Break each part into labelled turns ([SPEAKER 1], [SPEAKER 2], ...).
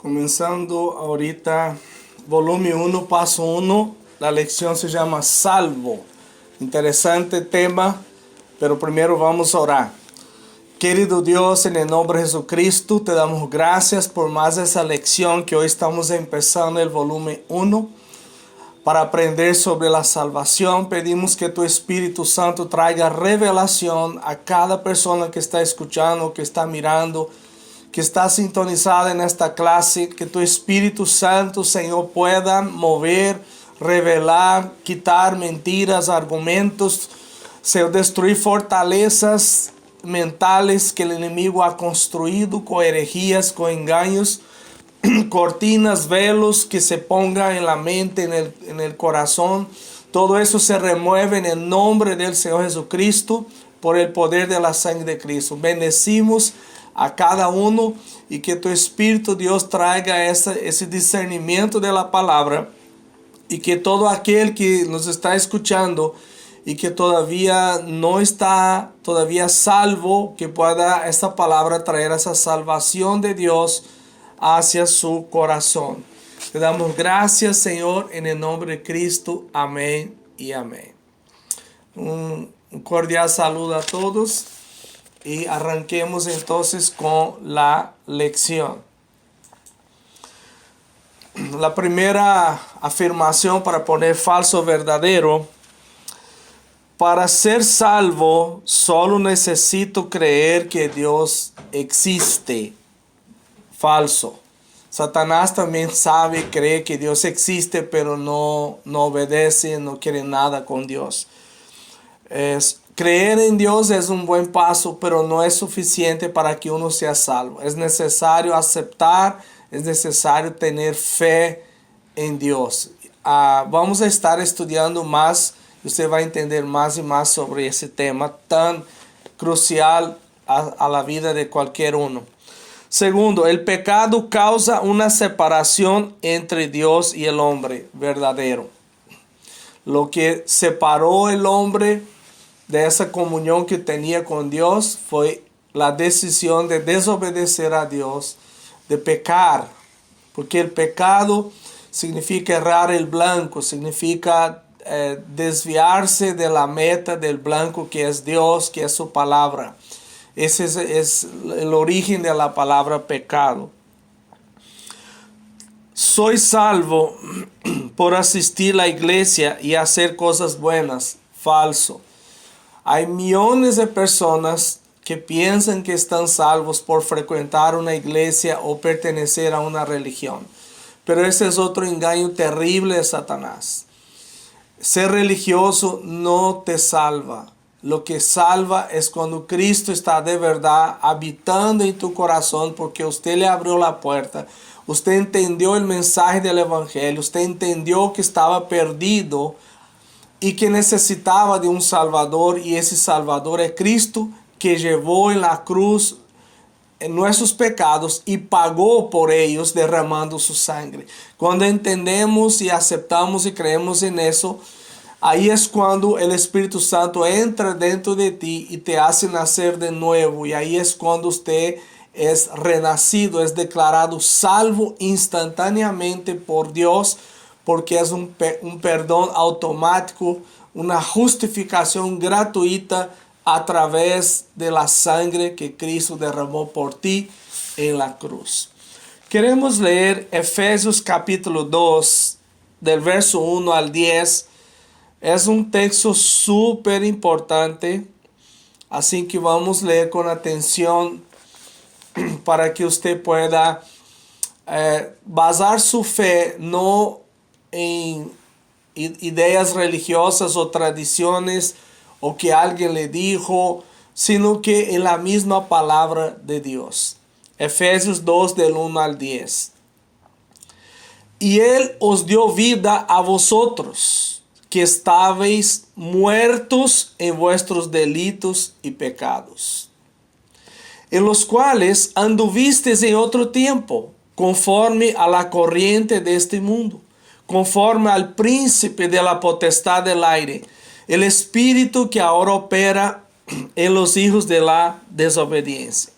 [SPEAKER 1] Comenzando ahorita, volumen 1, paso 1, la lección se llama Salvo. Interesante tema, pero primero vamos a orar. Querido Dios, en el nombre de Jesucristo, te damos gracias por más esa lección que hoy estamos empezando el volumen 1. Para aprender sobre la salvación, pedimos que tu Espíritu Santo traiga revelación a cada persona que está escuchando, que está mirando, que está sintonizada en esta clase, que tu Espíritu Santo, Señor, pueda mover, revelar, quitar mentiras, argumentos, Señor, destruir fortalezas mentales que el enemigo ha construido con herejías, con engaños, cortinas, velos que se pongan en la mente, en el corazón. Todo eso se remueve en el nombre del Señor Jesucristo por el poder de la sangre de Cristo. Bendecimos a cada uno y que tu Espíritu Dios traiga ese discernimiento de la palabra y que todo aquel que nos está escuchando y que todavía no está todavía salvo, que pueda esta palabra traer esa salvación de Dios hacia su corazón. Te damos gracias, Señor, en el nombre de Cristo. Amén y amén. Un cordial saludo a todos y arranquemos entonces con la lección. La primera afirmación para poner falso verdadero: para ser salvo solo necesito creer que Dios existe. Falso. Satanás también sabe, cree que Dios existe, pero no obedece, no quiere nada con Dios. Creer en Dios es un buen paso, pero no es suficiente para que uno sea salvo. Es necesario aceptar, es necesario tener fe en Dios. Vamos a estar estudiando más, usted va a entender más y más sobre ese tema tan crucial a la vida de cualquier uno. Segundo, el pecado causa una separación entre Dios y el hombre verdadero. Lo que separó el hombre de esa comunión que tenía con Dios fue la decisión de desobedecer a Dios, de pecar. Porque el pecado significa errar el blanco, significa desviarse de la meta del blanco que es Dios, que es su palabra. Ese es el origen de la palabra pecado. Soy salvo por asistir a la iglesia y hacer cosas buenas. Falso. Hay millones de personas que piensan que están salvos por frecuentar una iglesia o pertenecer a una religión. Pero ese es otro engaño terrible de Satanás. Ser religioso no te salva. Lo que salva es cuando Cristo está de verdad habitando en tu corazón, porque usted le abrió la puerta. Usted entendió el mensaje del Evangelio. Usted entendió que estaba perdido y que necesitaba de un Salvador. Y ese Salvador es Cristo, que llevó en la cruz en nuestros pecados y pagó por ellos derramando su sangre. Cuando entendemos y aceptamos y creemos en eso, ahí es cuando el Espíritu Santo entra dentro de ti y te hace nacer de nuevo. Y ahí es cuando usted es renacido, es declarado salvo instantáneamente por Dios, porque es un perdón automático, una justificación gratuita a través de la sangre que Cristo derramó por ti en la cruz. Queremos leer Efesios capítulo 2, del verso 1 al 10. Es un texto súper importante, así que vamos a leer con atención para que usted pueda basar su fe no en ideas religiosas o tradiciones o que alguien le dijo, sino que en la misma palabra de Dios. Efesios 2 del 1 al 10. Y Él os dio vida a vosotros, que estabais muertos en vuestros delitos y pecados, en los cuales anduvisteis en otro tiempo, conforme a la corriente de este mundo, conforme al príncipe de la potestad del aire, el espíritu que ahora opera en los hijos de la desobediencia,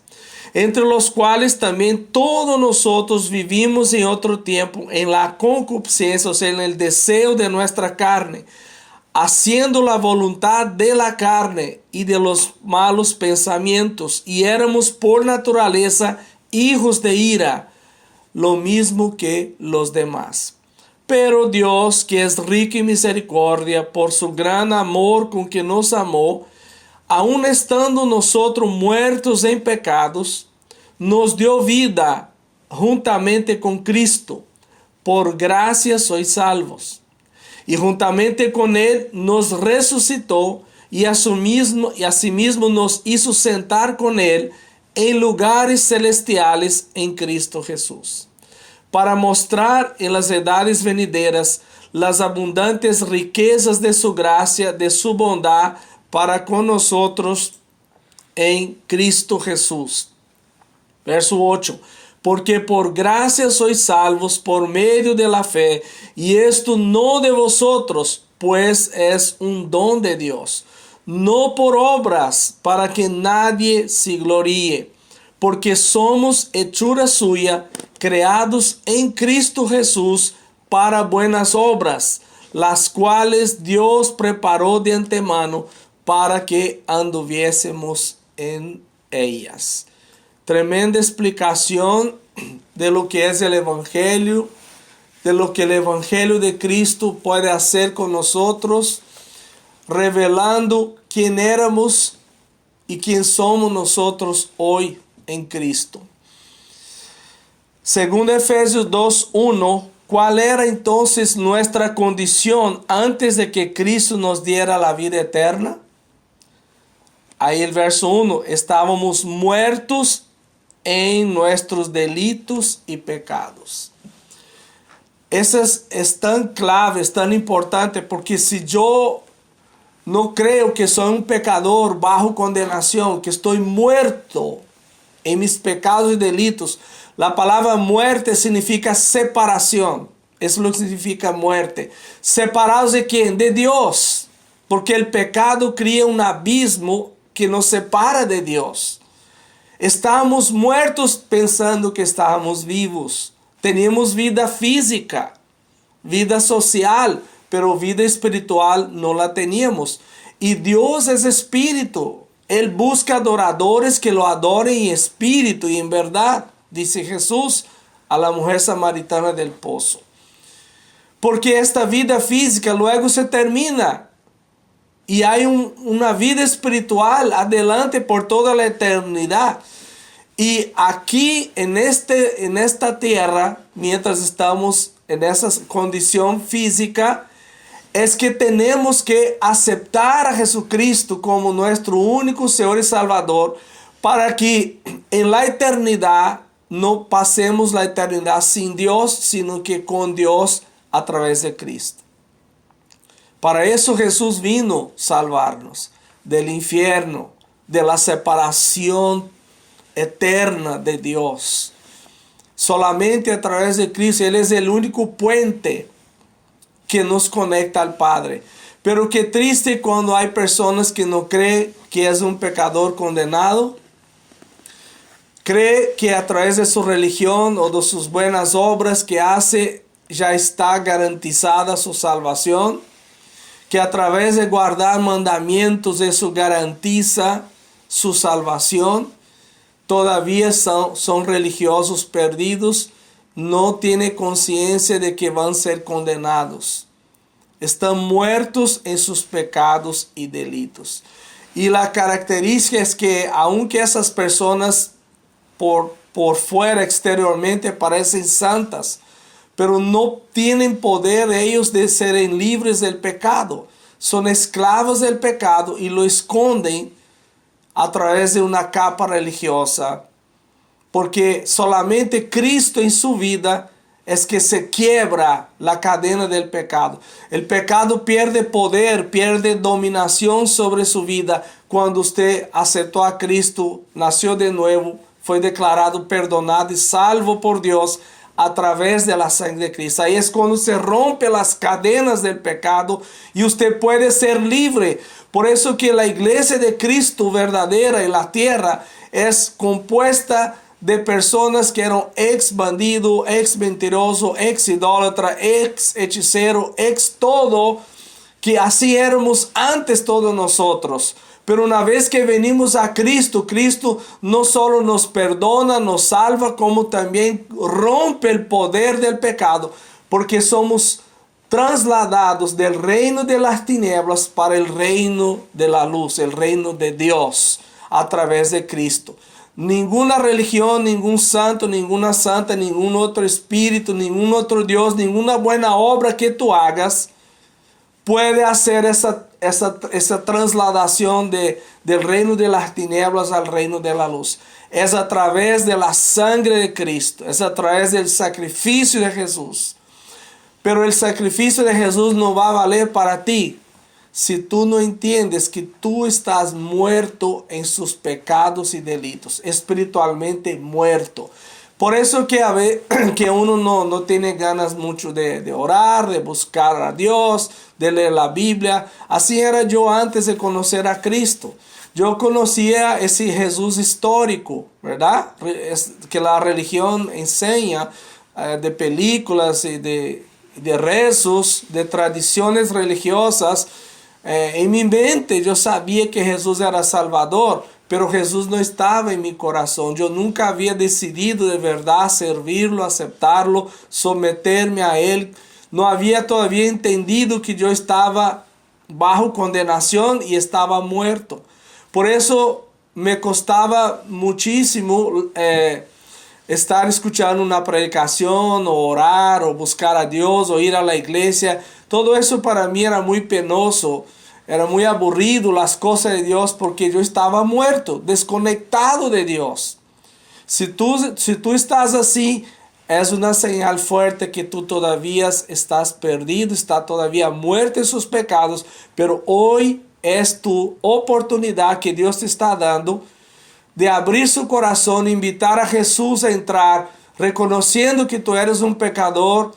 [SPEAKER 1] entre los cuales también todos nosotros vivimos en otro tiempo en la concupiscencia, o sea, en el deseo de nuestra carne, haciendo la voluntad de la carne y de los malos pensamientos, y éramos por naturaleza hijos de ira, lo mismo que los demás. Pero Dios, que es rico en misericordia, por su gran amor con que nos amó, aun estando nosotros muertos en pecados, nos dio vida juntamente con Cristo. Por gracia sois salvos. Y juntamente con Él nos resucitó y asimismo nos hizo sentar con Él en lugares celestiales en Cristo Jesús, para mostrar en las edades venideras las abundantes riquezas de su gracia, de su bondad, para con nosotros en Cristo Jesús. Verso 8. Porque por gracia sois salvos por medio de la fe, y esto no de vosotros, pues es un don de Dios, no por obras, para que nadie se gloríe, porque somos hechura suya, creados en Cristo Jesús para buenas obras, las cuales Dios preparó de antemano para que anduviésemos en ellas. Tremenda explicación de lo que es el Evangelio, de lo que el Evangelio de Cristo puede hacer con nosotros, revelando quién éramos y quién somos nosotros hoy en Cristo. Según Efesios 2:1, ¿cuál era entonces nuestra condición antes de que Cristo nos diera la vida eterna? Ahí el verso 1, estábamos muertos en nuestros delitos y pecados. Eso es tan clave, es tan importante, porque si yo no creo que soy un pecador bajo condenación, que estoy muerto en mis pecados y delitos, la palabra muerte significa separación. Eso es lo que significa muerte. ¿Separados de quién? De Dios. Porque el pecado crea un abismo que nos separa de Dios. Estábamos muertos pensando que estábamos vivos. Teníamos vida física, vida social, pero vida espiritual no la teníamos. Y Dios es espíritu. Él busca adoradores que lo adoren en espíritu y en verdad, dice Jesús a la mujer samaritana del pozo. Porque esta vida física luego se termina. Y hay una vida espiritual adelante por toda la eternidad. Y aquí en esta tierra, mientras estamos en esa condición física, es que tenemos que aceptar a Jesucristo como nuestro único Señor y Salvador, para que en la eternidad no pasemos la eternidad sin Dios, sino que con Dios a través de Cristo. Para eso Jesús vino a salvarnos del infierno, de la separación eterna de Dios. Solamente a través de Cristo. Él es el único puente que nos conecta al Padre. Pero qué triste cuando hay personas que no creen que es un pecador condenado. Cree que a través de su religión o de sus buenas obras que hace ya está garantizada su salvación. Que a través de guardar mandamientos eso garantiza su salvación. Todavía son religiosos perdidos. No tienen conciencia de que van a ser condenados. Están muertos en sus pecados y delitos. Y la característica es que aunque esas personas por fuera exteriormente parecen santas, pero no tienen poder ellos de ser libres del pecado. Son esclavos del pecado y lo esconden a través de una capa religiosa. Porque solamente Cristo en su vida es que se quiebra la cadena del pecado. El pecado pierde poder, pierde dominación sobre su vida cuando usted aceptó a Cristo, nació de nuevo, fue declarado perdonado y salvo por Dios a través de la sangre de Cristo. Ahí es cuando se rompe las cadenas del pecado y usted puede ser libre. Por eso que la iglesia de Cristo verdadera en la tierra es compuesta de personas que eran ex bandido, ex mentiroso, ex idólatra, ex hechicero, ex todo, que así éramos antes todos nosotros. Pero una vez que venimos a Cristo, Cristo no solo nos perdona, nos salva, como también rompe el poder del pecado, porque somos trasladados del reino de las tinieblas para el reino de la luz, el reino de Dios, a través de Cristo. Ninguna religión, ningún santo, ninguna santa, ningún otro espíritu, ningún otro Dios, ninguna buena obra que tú hagas puede hacer esa trasladación del reino de las tinieblas al reino de la luz. Es a través de la sangre de Cristo, es a través del sacrificio de Jesús. Pero el sacrificio de Jesús no va a valer para ti si tú no entiendes que tú estás muerto en sus pecados y delitos, espiritualmente muerto. Por eso que uno no tiene ganas mucho de orar, de buscar a Dios, de leer la Biblia. Así era yo antes de conocer a Cristo. Yo conocía ese Jesús histórico, ¿verdad? Que la religión enseña, de películas y de rezos, de tradiciones religiosas. En mi mente yo sabía que Jesús era Salvador, pero Jesús no estaba en mi corazón. Yo nunca había decidido de verdad servirlo, aceptarlo, someterme a Él. No había todavía entendido que yo estaba bajo condenación y estaba muerto. Por eso me costaba muchísimo estar escuchando una predicación, o orar, o buscar a Dios, o ir a la iglesia. Todo eso para mí era muy penoso. Era muy aburrido las cosas de Dios, porque yo estaba muerto, desconectado de Dios. Si tú estás así, es una señal fuerte que tú todavía estás perdido, estás todavía muerto en sus pecados. Pero hoy es tu oportunidad que Dios te está dando de abrir su corazón, invitar a Jesús a entrar, reconociendo que tú eres un pecador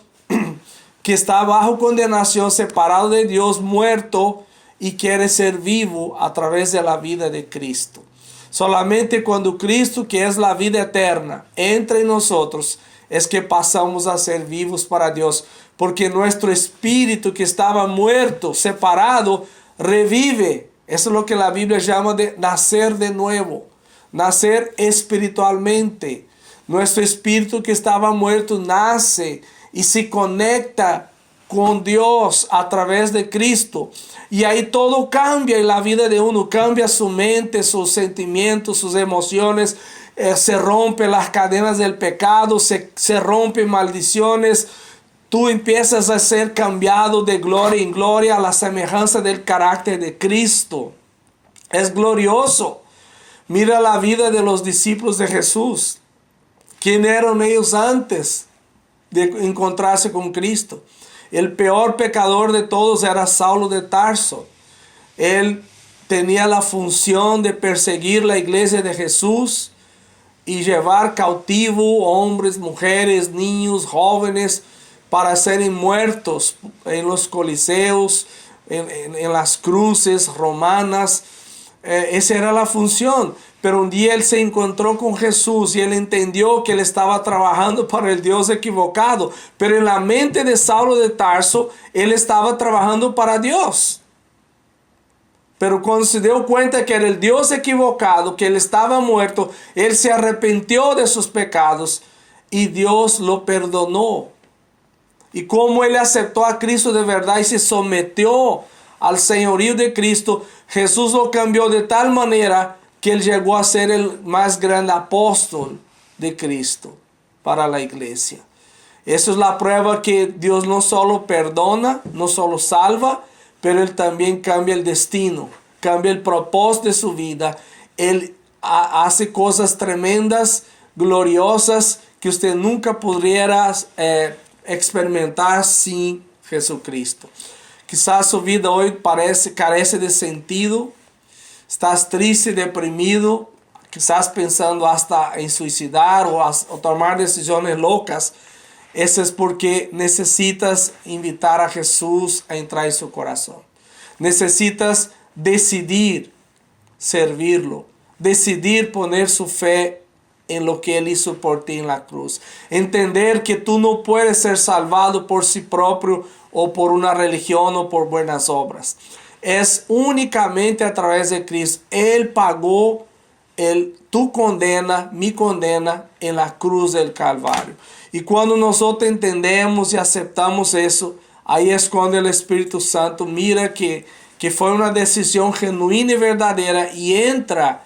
[SPEAKER 1] que está bajo condenación, separado de Dios, muerto, y quiere ser vivo a través de la vida de Cristo. Solamente cuando Cristo, que es la vida eterna, entra en nosotros, es que pasamos a ser vivos para Dios, porque nuestro espíritu que estaba muerto, separado, revive. Eso es lo que la Biblia llama de nacer de nuevo, nacer espiritualmente. Nuestro espíritu que estaba muerto nace y se conecta con Dios a través de Cristo. Y ahí todo cambia en la vida de uno. Cambia su mente, sus sentimientos, sus emociones. Se rompen las cadenas del pecado. Se rompen maldiciones. Tú empiezas a ser cambiado de gloria en gloria a la semejanza del carácter de Cristo. Es glorioso. Mira la vida de los discípulos de Jesús. ¿Quién eran ellos antes de encontrarse con Cristo? El peor pecador de todos era Saulo de Tarso. Él tenía la función de perseguir la iglesia de Jesús y llevar cautivo hombres, mujeres, niños, jóvenes, para ser muertos en los coliseos, en las cruces romanas. Esa era la función. Pero un día él se encontró con Jesús y él entendió que él estaba trabajando para el Dios equivocado. Pero en la mente de Saulo de Tarso, él estaba trabajando para Dios. Pero cuando se dio cuenta que era el Dios equivocado, que él estaba muerto, él se arrepintió de sus pecados y Dios lo perdonó. Y como él aceptó a Cristo de verdad y se sometió al señorío de Cristo, Jesús lo cambió de tal manera que él llegó a ser el más grande apóstol de Cristo para la iglesia. Esa es la prueba que Dios no solo perdona, no solo salva, pero él también cambia el destino, cambia el propósito de su vida. Él hace cosas tremendas, gloriosas, que usted nunca pudiera experimentar sin Jesucristo. Quizás su vida hoy carece de sentido. Estás triste, deprimido, quizás pensando hasta en suicidar o tomar decisiones locas. Eso es porque necesitas invitar a Jesús a entrar en su corazón. Necesitas decidir servirlo, decidir poner su fe en lo que Él hizo por ti en la cruz. Entender que tú no puedes ser salvado por sí propio o por una religión o por buenas obras. Es únicamente a través de Cristo. Él pagó tu condena, mi condena en la cruz del Calvario. Y cuando nosotros entendemos y aceptamos eso, ahí es cuando el Espíritu Santo mira que fue una decisión genuina y verdadera y entra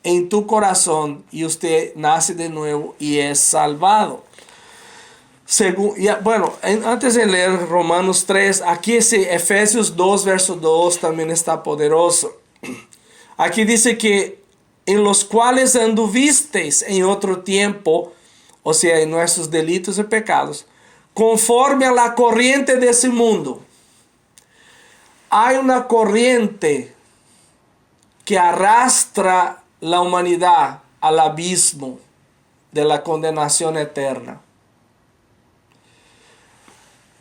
[SPEAKER 1] en tu corazón y usted nace de nuevo y es salvado. Antes de leer Romanos 3, aquí Efesios 2, verso 2 también está poderoso. Aquí dice que en los cuales anduvisteis en otro tiempo, o sea, en nuestros delitos y pecados, conforme a la corriente de ese mundo. Hay una corriente que arrastra la humanidad al abismo de la condenación eterna.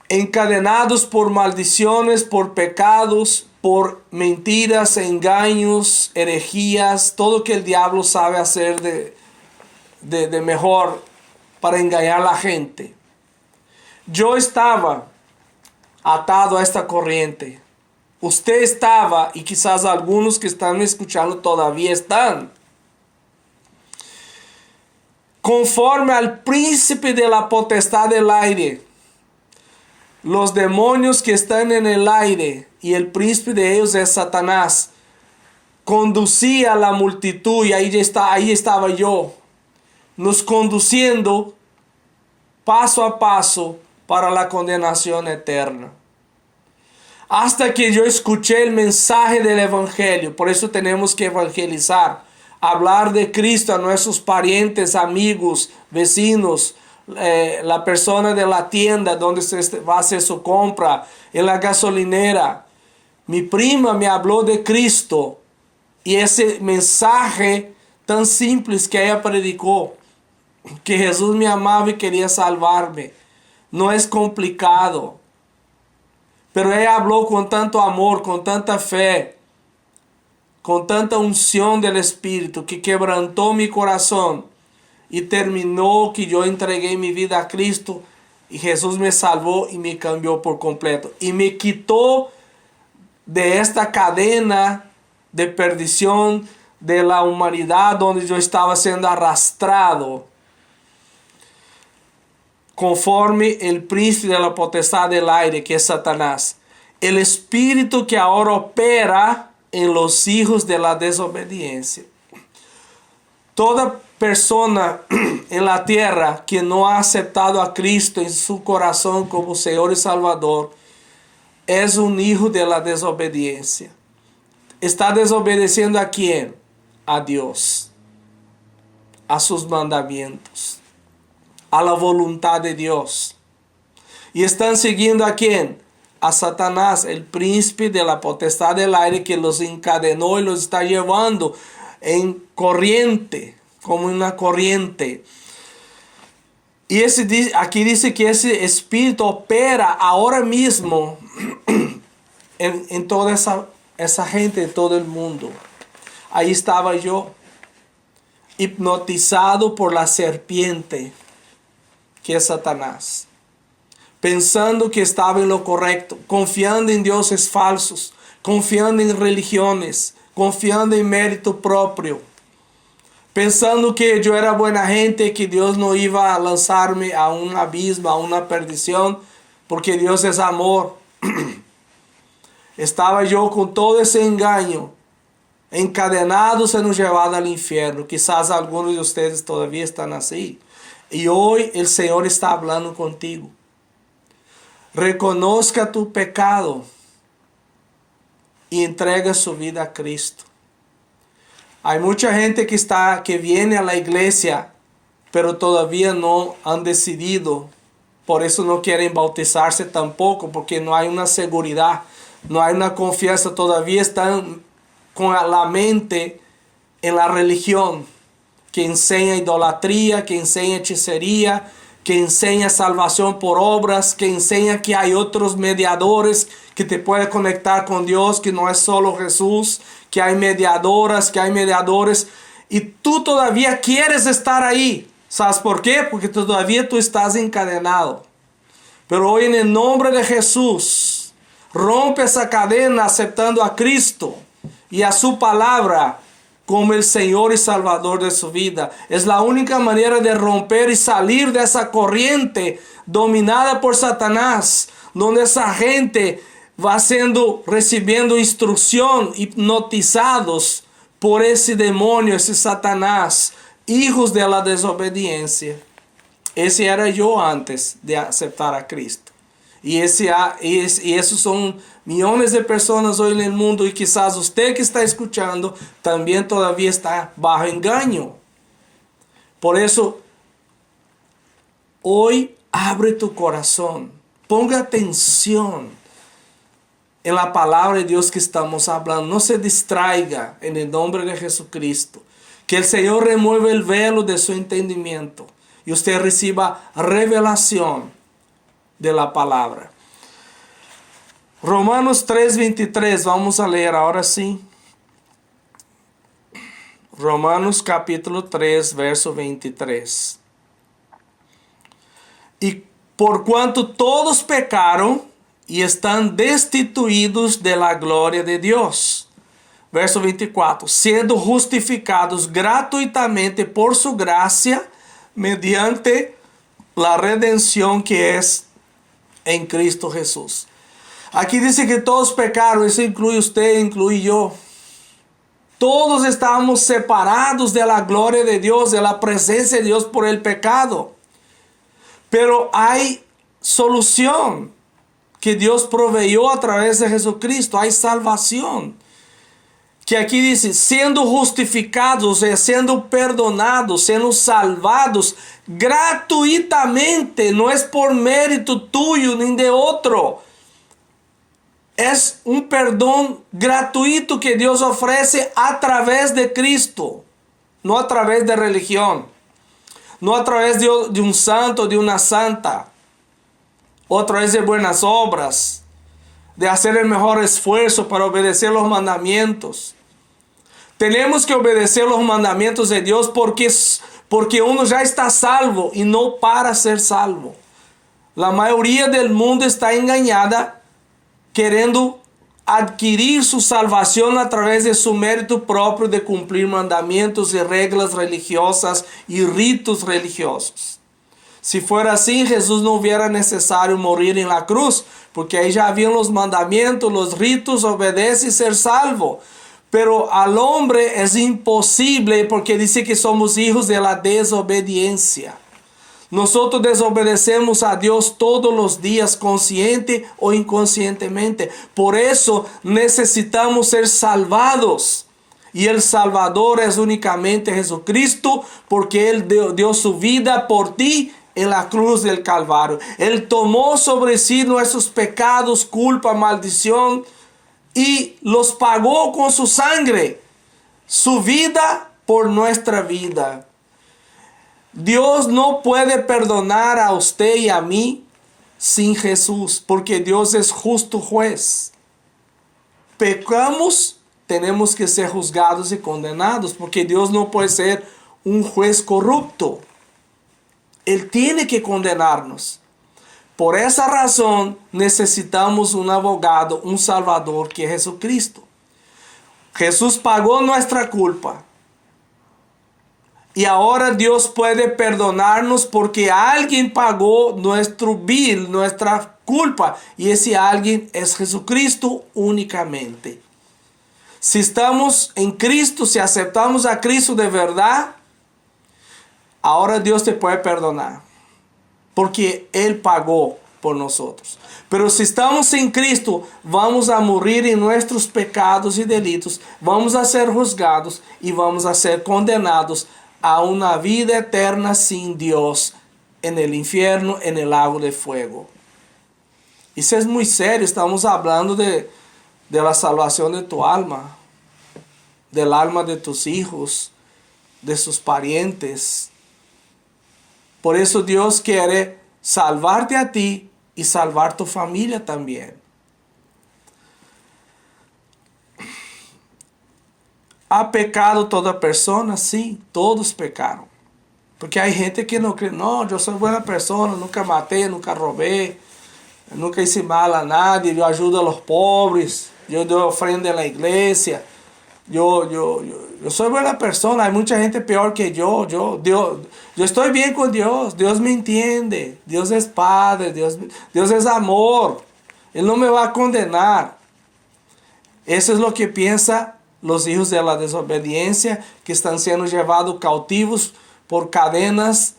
[SPEAKER 1] Encadenados por maldiciones, por pecados, por mentiras, engaños, herejías, todo que el diablo sabe hacer de mejor para engañar a la gente. Yo estaba atado a esta corriente. Usted estaba, y quizás algunos que están escuchando todavía están. Conforme al príncipe de la potestad del aire. Los demonios que están en el aire y el príncipe de ellos es Satanás. Conducía a la multitud y ahí estaba yo. Nos conduciendo paso a paso para la condenación eterna. Hasta que yo escuché el mensaje del Evangelio. Por eso tenemos que evangelizar. Hablar de Cristo a nuestros parientes, amigos, vecinos. La persona de la tienda donde se va a hacer su compra. En la gasolinera. Mi prima me habló de Cristo. Y ese mensaje tan simple que ella predicó. Que Jesús me amaba y quería salvarme. No es complicado. Pero ella habló con tanto amor, con tanta fe, con tanta unción del Espíritu que quebrantó mi corazón y terminó que yo entregué mi vida a Cristo y Jesús me salvó y me cambió por completo. Y me quitó de esta cadena de perdición de la humanidad donde yo estaba siendo arrastrado conforme el príncipe de la potestad del aire, que es Satanás, el espíritu que ahora opera en los hijos de la desobediencia. Toda persona en la tierra que no ha aceptado a Cristo en su corazón como Señor y Salvador, es un hijo de la desobediencia. ¿Está desobedeciendo a quién? A Dios, a sus mandamientos, a la voluntad de Dios. ¿Y están siguiendo a quién? A Satanás, el príncipe de la potestad del aire que los encadenó y los está llevando en corriente, como una corriente. Y aquí dice que ese espíritu opera ahora mismo en toda esa gente de todo el mundo. Ahí estaba yo, hipnotizado por la serpiente, que es Satanás, pensando que estaba en lo correcto, confiando en dioses falsos, confiando en religiones, confiando en mérito propio, pensando que yo era buena gente, que Dios no iba a lanzarme a un abismo, a una perdición, porque Dios es amor. Estaba yo con todo ese engaño, encadenado, siendo llevado al infierno. Quizás algunos de ustedes todavía están así. Y hoy el Señor está hablando contigo. Reconozca tu pecado y entrega su vida a Cristo. Hay mucha gente que viene a la iglesia, pero todavía no han decidido. Por eso no quieren bautizarse tampoco, porque no hay una seguridad, no hay una confianza. Todavía están con la mente en la religión, que enseña idolatría, que enseña hechicería, que enseña salvación por obras, que enseña que hay otros mediadores que te pueden conectar con Dios, que no es solo Jesús, que hay mediadoras, que hay mediadores. Y tú todavía quieres estar ahí. ¿Sabes por qué? Porque todavía tú estás encadenado. Pero hoy en el nombre de Jesús, rompe esa cadena aceptando a Cristo y a su palabra como el Señor y Salvador de su vida. Es la única manera de romper y salir de esa corriente dominada por Satanás, donde esa gente va recibiendo instrucción, hipnotizados por ese demonio, ese Satanás, hijos de la desobediencia. Ese era yo antes de aceptar a Cristo. Y esos son millones de personas hoy en el mundo, y quizás usted que está escuchando también todavía está bajo engaño. Por eso, hoy abre tu corazón, ponga atención en la palabra de Dios que estamos hablando. No se distraiga en el nombre de Jesucristo. Que el Señor remueva el velo de su entendimiento y usted reciba revelación de la palabra. Romanos 3:23, vamos a leer ahora sí. Romanos capítulo 3, verso 23. Y por cuanto todos pecaron y están destituidos de la gloria de Dios. Verso 24. Siendo justificados gratuitamente por su gracia, mediante la redención que es en Cristo Jesús. Aquí dice que todos pecaron, eso incluye usted, incluye yo. Todos estábamos separados de la gloria de Dios, de la presencia de Dios por el pecado. Pero hay solución que Dios proveyó a través de Jesucristo. Hay salvación. Que aquí dice, siendo justificados, o sea, siendo perdonados, siendo salvados gratuitamente. No es por mérito tuyo ni de otro. Es un perdón gratuito que Dios ofrece a través de Cristo. No a través de religión. No a través de un santo, de una santa. O a través de buenas obras. De hacer el mejor esfuerzo para obedecer los mandamientos. Tenemos que obedecer los mandamientos de Dios porque uno ya está salvo y no para ser salvo. La mayoría del mundo está engañada queriendo adquirir su salvación a través de su mérito propio de cumplir mandamientos y reglas religiosas y ritos religiosos. Si fuera así, Jesús no hubiera necesario morir en la cruz, porque ahí ya habían los mandamientos, los ritos, obedece y ser salvo. Pero al hombre es imposible porque dice que somos hijos de la desobediencia. Nosotros desobedecemos a Dios todos los días, consciente o inconscientemente. Por eso necesitamos ser salvados. Y el Salvador es únicamente Jesucristo, porque Él dio su vida por ti en la cruz del Calvario. Él tomó sobre sí nuestros pecados, culpa, maldición, y los pagó con su sangre, su vida por nuestra vida. Dios no puede perdonar a usted y a mí sin Jesús, porque Dios es justo juez. Pecamos, tenemos que ser juzgados y condenados, porque Dios no puede ser un juez corrupto. Él tiene que condenarnos. Por esa razón necesitamos un abogado, un salvador, que es Jesucristo. Jesús pagó nuestra culpa. Y ahora Dios puede perdonarnos porque alguien pagó nuestro bill, nuestra culpa. Y ese alguien es Jesucristo únicamente. Si estamos en Cristo, si aceptamos a Cristo de verdad, ahora Dios te puede perdonar. Porque Él pagó por nosotros. Pero si estamos en Cristo, vamos a morir en nuestros pecados y delitos. Vamos a ser juzgados y vamos a ser condenados a una vida eterna sin Dios en el infierno, en el lago de fuego. Eso es muy serio. Estamos hablando de la salvación de tu alma, del alma de tus hijos, de sus parientes. Por eso Dios quiere salvarte a ti y salvar tu familia también. ¿Ha pecado toda persona? Sí, todos pecaron. Porque hay gente que no cree, no, yo soy buena persona, nunca maté, nunca robé, nunca hice mal a nadie, yo ayudo a los pobres, yo doy ofrenda en la iglesia, yo soy buena persona, hay mucha gente peor que yo estoy bien con Dios me entiende, Dios es Padre, Dios es amor, Él no me va a condenar. Eso es lo que piensan los hijos de la desobediencia, que están siendo llevados cautivos por cadenas,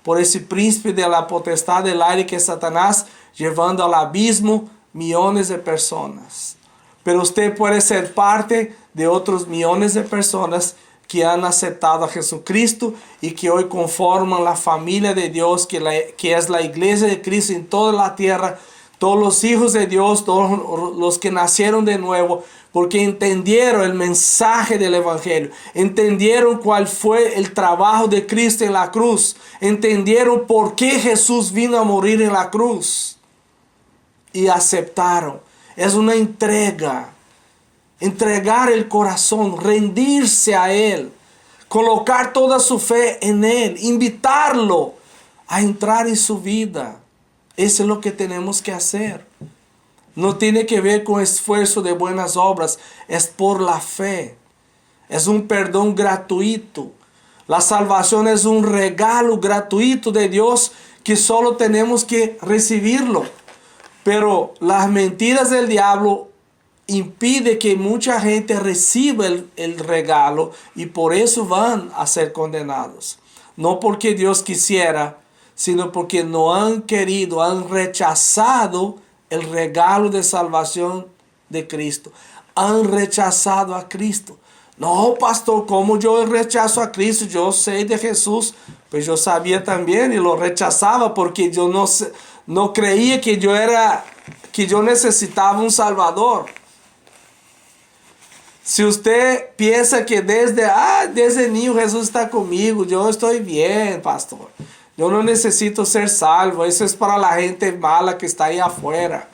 [SPEAKER 1] por ese príncipe de la potestad del aire que es Satanás, llevando al abismo millones de personas. Pero usted puede ser parte de otros millones de personas que han aceptado a Jesucristo y que hoy conforman la familia de Dios, que es la iglesia de Cristo en toda la tierra, todos los hijos de Dios, todos los que nacieron de nuevo, porque entendieron el mensaje del Evangelio, entendieron cuál fue el trabajo de Cristo en la cruz, entendieron por qué Jesús vino a morir en la cruz y aceptaron. Es una entrega, entregar el corazón, rendirse a Él, colocar toda su fe en Él, invitarlo a entrar en su vida. Eso es lo que tenemos que hacer. No tiene que ver con esfuerzo de buenas obras, es por la fe. Es un perdón gratuito. La salvación es un regalo gratuito de Dios que solo tenemos que recibirlo. Pero las mentiras del diablo impiden que mucha gente reciba el regalo y por eso van a ser condenados. No porque Dios quisiera, sino porque no han querido, han rechazado el regalo de salvación de Cristo. Han rechazado a Cristo. No, pastor, ¿cómo yo rechazo a Cristo? Yo sé de Jesús. Pues yo sabía también y lo rechazaba porque yo no creía que yo necesitaba un Salvador. Si usted piensa que desde niño Jesús está conmigo, yo estoy bien, pastor. Yo no necesito ser salvo. Eso es para la gente mala que está ahí afuera.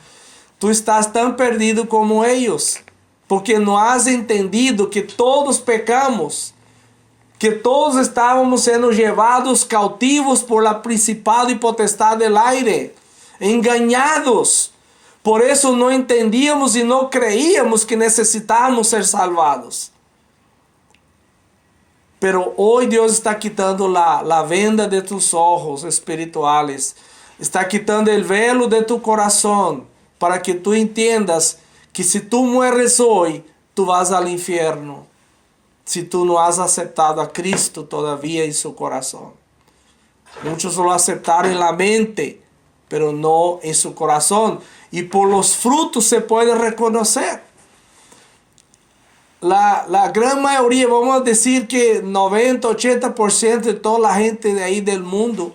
[SPEAKER 1] Tú estás tan perdido como ellos. Porque no has entendido que todos pecamos. Que todos estábamos siendo llevados cautivos por la principado y potestad del aire. Engañados. Por eso no entendíamos y no creíamos que necesitábamos ser salvados. Pero hoy Dios está quitando la venda de tus ojos espirituales. Está quitando el velo de tu corazón para que tú entiendas que si tú mueres hoy, tú vas al infierno. Si tú no has aceptado a Cristo todavía en su corazón. Muchos lo aceptaron en la mente, pero no en su corazón. Y por los frutos se puede reconocer. La gran mayoría, vamos a decir que 90-80% de toda la gente de ahí del mundo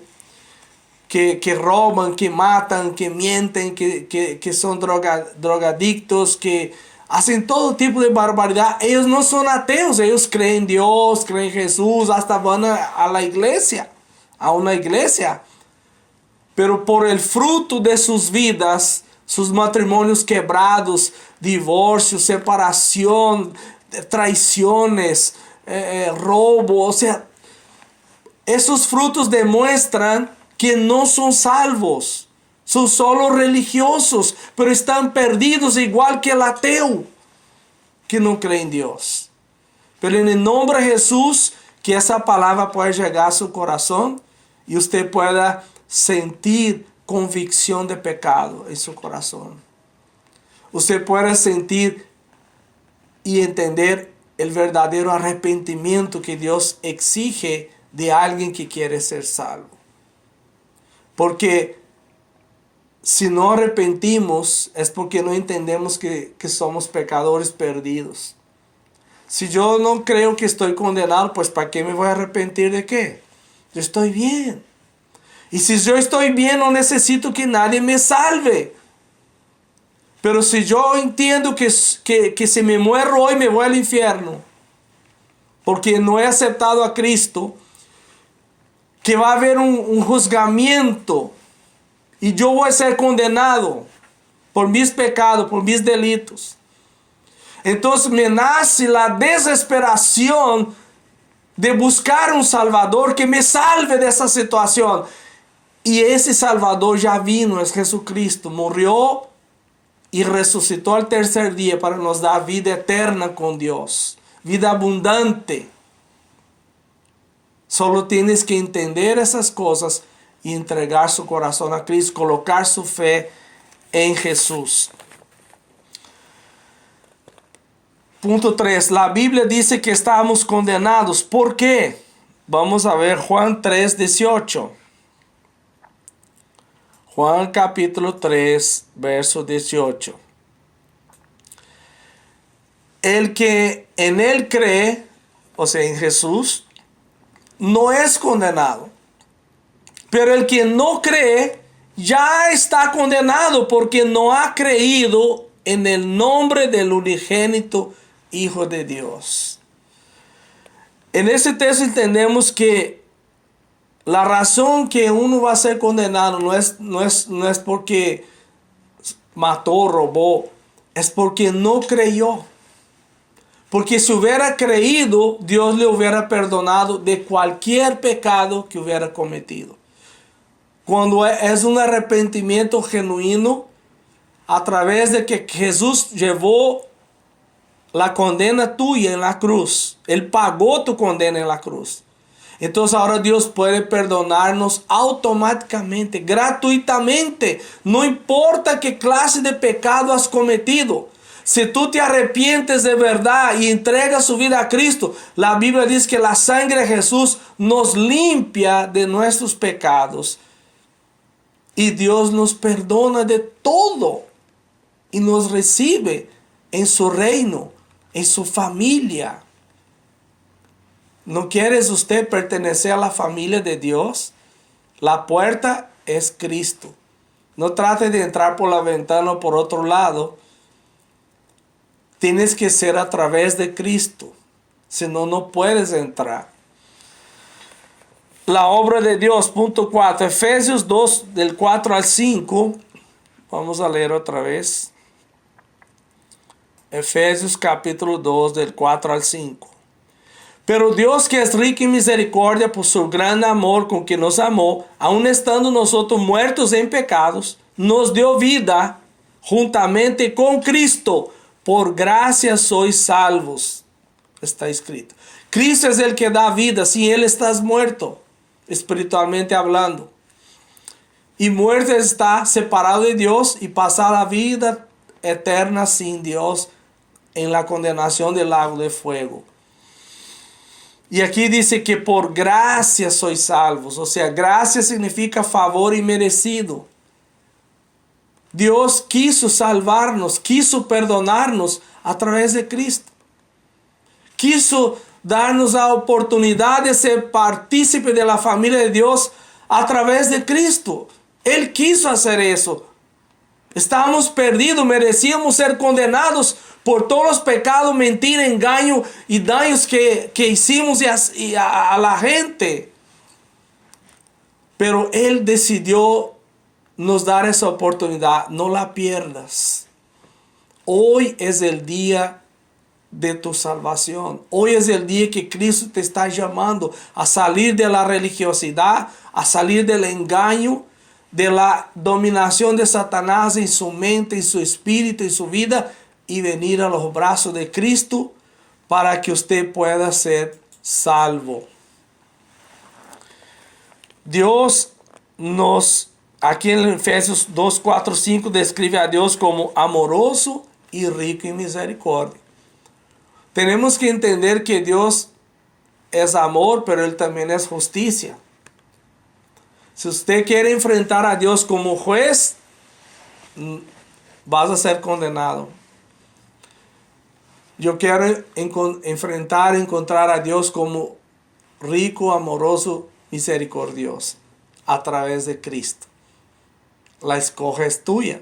[SPEAKER 1] que roban, que matan, que mienten, que son drogadictos, que hacen todo tipo de barbaridad, ellos no son ateos, ellos creen en Dios, creen en Jesús, hasta van a la iglesia, a una iglesia. Pero por el fruto de sus vidas, sus matrimonios quebrados, divorcio, separación, traiciones, robo, o sea, esos frutos demuestran que no son salvos, son solo religiosos, pero están perdidos igual que el ateo que no cree en Dios. Pero en el nombre de Jesús, que esa palabra pueda llegar a su corazón y usted pueda sentir convicción de pecado en su corazón. Usted puede sentir y entender el verdadero arrepentimiento que Dios exige de alguien que quiere ser salvo. Porque si no arrepentimos es porque no entendemos que somos pecadores perdidos. Si yo no creo que estoy condenado, pues ¿para qué me voy a arrepentir de qué? Yo estoy bien. Y si yo estoy bien, no necesito que nadie me salve. Pero si yo entiendo que si me muero hoy me voy al infierno, porque no he aceptado a Cristo, que va a haber un juzgamiento y yo voy a ser condenado por mis pecados, por mis delitos. Entonces me nace la desesperación de buscar un Salvador que me salve de esa situación. Y ese Salvador ya vino, es Jesucristo, murió y resucitó al tercer día para nos dar vida eterna con Dios, vida abundante. Solo tienes que entender esas cosas y entregar su corazón a Cristo, colocar su fe en Jesús. Punto 3. La Biblia dice que estamos condenados. ¿Por qué? Vamos a ver Juan 3:18. Juan capítulo 3, verso 18. El que en él cree, o sea, en Jesús, no es condenado. Pero el que no cree ya está condenado porque no ha creído en el nombre del unigénito Hijo de Dios. En ese texto entendemos que la razón que uno va a ser condenado no es porque mató, robó, es porque no creyó. Porque si hubiera creído, Dios le hubiera perdonado de cualquier pecado que hubiera cometido. Cuando es un arrepentimiento genuino, a través de que Jesús llevó la condena tuya en la cruz. Él pagó tu condena en la cruz. Entonces ahora Dios puede perdonarnos automáticamente, gratuitamente. No importa qué clase de pecado has cometido. Si tú te arrepientes de verdad y entregas su vida a Cristo, la Biblia dice que la sangre de Jesús nos limpia de nuestros pecados. Y Dios nos perdona de todo. Y nos recibe en su reino, en su familia. ¿No quieres usted pertenecer a la familia de Dios? La puerta es Cristo. No trate de entrar por la ventana o por otro lado. Tienes que ser a través de Cristo. Si no, no puedes entrar. La obra de Dios, punto 4. Efesios 2, del 4 al 5. Vamos a leer otra vez. Efesios capítulo 2, del 4 al 5. Pero Dios, que es rico en misericordia por su gran amor con que nos amó, aun estando nosotros muertos en pecados, nos dio vida juntamente con Cristo. Por gracia sois salvos. Está escrito. Cristo es el que da vida. Sin Él estás muerto, espiritualmente hablando. Y muerto está separado de Dios y pasar la vida eterna sin Dios en la condenación del lago de fuego. Y aquí dice que por gracia sois salvos. O sea, gracia significa favor inmerecido. Dios quiso salvarnos, quiso perdonarnos a través de Cristo. Quiso darnos la oportunidad de ser partícipe de la familia de Dios a través de Cristo. Él quiso hacer eso. Estábamos perdidos, merecíamos ser condenados por todos los pecados, mentira, engaño y daños que hicimos a la gente. Pero Él decidió nos dar esa oportunidad. No la pierdas. Hoy es el día de tu salvación. Hoy es el día que Cristo te está llamando a salir de la religiosidad, a salir del engaño, de la dominación de Satanás en su mente, en su espíritu, en su vida, y venir a los brazos de Cristo para que usted pueda ser salvo. Dios aquí en Efesios 2, 4, 5, describe a Dios como amoroso y rico en misericordia. Tenemos que entender que Dios es amor, pero Él también es justicia. Si usted quiere enfrentar a Dios como juez, vas a ser condenado. Yo quiero encontrar a Dios como rico, amoroso, misericordioso, a través de Cristo. La escoge es tuya.